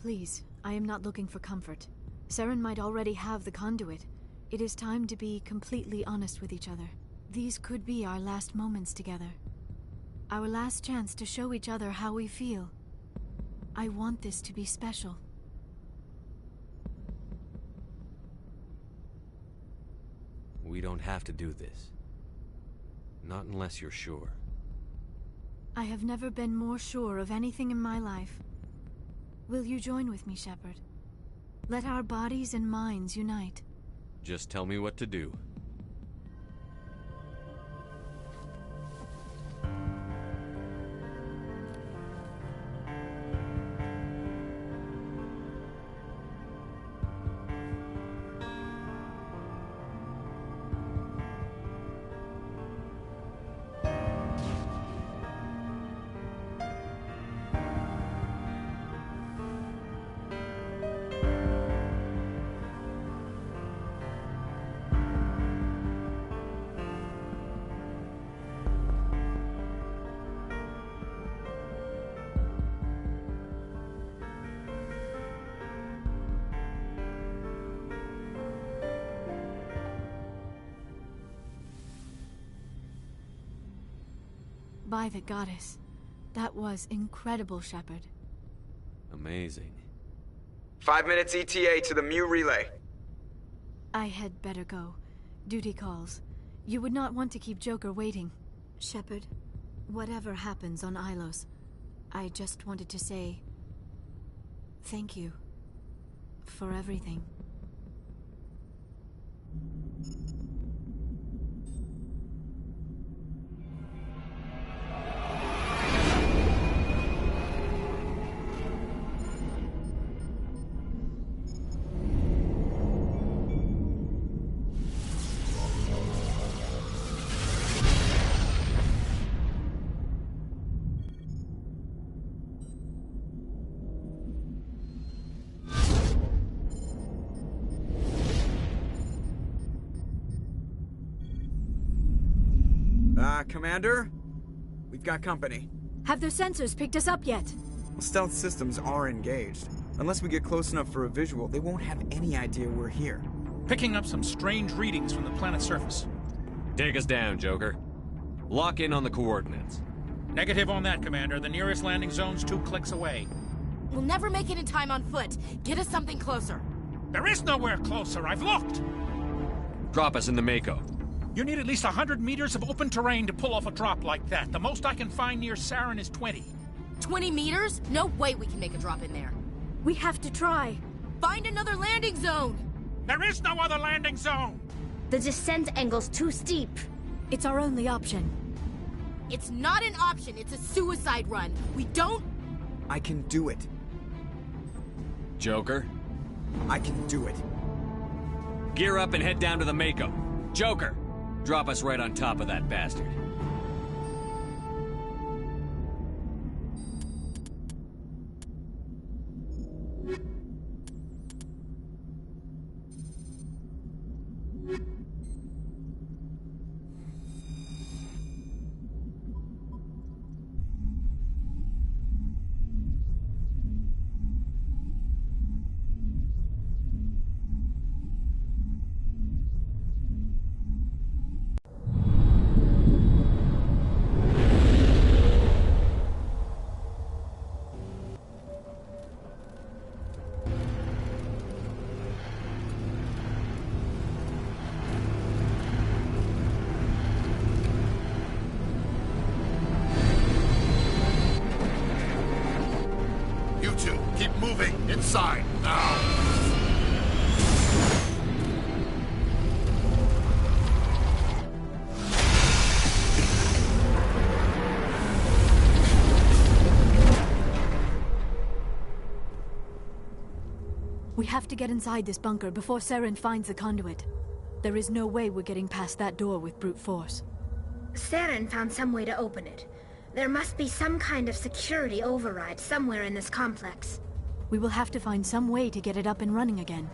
[SPEAKER 11] Please, I am not looking for comfort. Saren might already have the conduit. It is time to be completely honest with each other. These could be our last moments together. Our last chance to show each other how we feel. I want this to be special.
[SPEAKER 5] We don't have to do this. Not unless you're sure.
[SPEAKER 11] I have never been more sure of anything in my life. Will you join with me, Sheppard? Let our bodies and minds unite.
[SPEAKER 5] Just tell me what to do.
[SPEAKER 11] By the goddess. That was incredible, Sheppard.
[SPEAKER 5] Amazing.
[SPEAKER 2] 5 minutes ETA to the Mu relay.
[SPEAKER 11] I had better go. Duty calls. You would not want to keep Joker waiting. Sheppard, whatever happens on Ilos, I just wanted to say... thank you. For everything.
[SPEAKER 2] Commander? We've got company.
[SPEAKER 11] Have their sensors picked us up yet?
[SPEAKER 2] Well, stealth systems are engaged. Unless we get close enough for a visual, they won't have any idea we're here.
[SPEAKER 9] Picking up some strange readings from the planet's surface.
[SPEAKER 5] Take us down, Joker. Lock in on the coordinates.
[SPEAKER 9] Negative on that, Commander. The nearest landing zone's 2 clicks away.
[SPEAKER 3] We'll never make it in time on foot. Get us something closer.
[SPEAKER 9] There is nowhere closer. I've looked.
[SPEAKER 5] Drop us in the Mako.
[SPEAKER 9] You need at least 100 meters of open terrain to pull off a drop like that. The most I can find near Saren is 20.
[SPEAKER 3] 20 meters? No way we can make a drop in there.
[SPEAKER 11] We have to try.
[SPEAKER 3] Find another landing zone!
[SPEAKER 9] There is no other landing zone!
[SPEAKER 12] The descent angle's too steep.
[SPEAKER 11] It's our only option.
[SPEAKER 3] It's not an option, it's a suicide run. We don't...
[SPEAKER 2] I can do it.
[SPEAKER 5] Joker?
[SPEAKER 2] I can do it.
[SPEAKER 5] Gear up and head down to the Mako. Joker! Drop us right on top of that bastard.
[SPEAKER 7] Keep moving. Inside. Now.
[SPEAKER 11] We have to get inside this bunker before Saren finds the conduit. There is no way we're getting past that door with brute force.
[SPEAKER 12] Saren found some way to open it. There must be some kind of security override somewhere in this complex.
[SPEAKER 11] We will have to find some way to get it up and running again.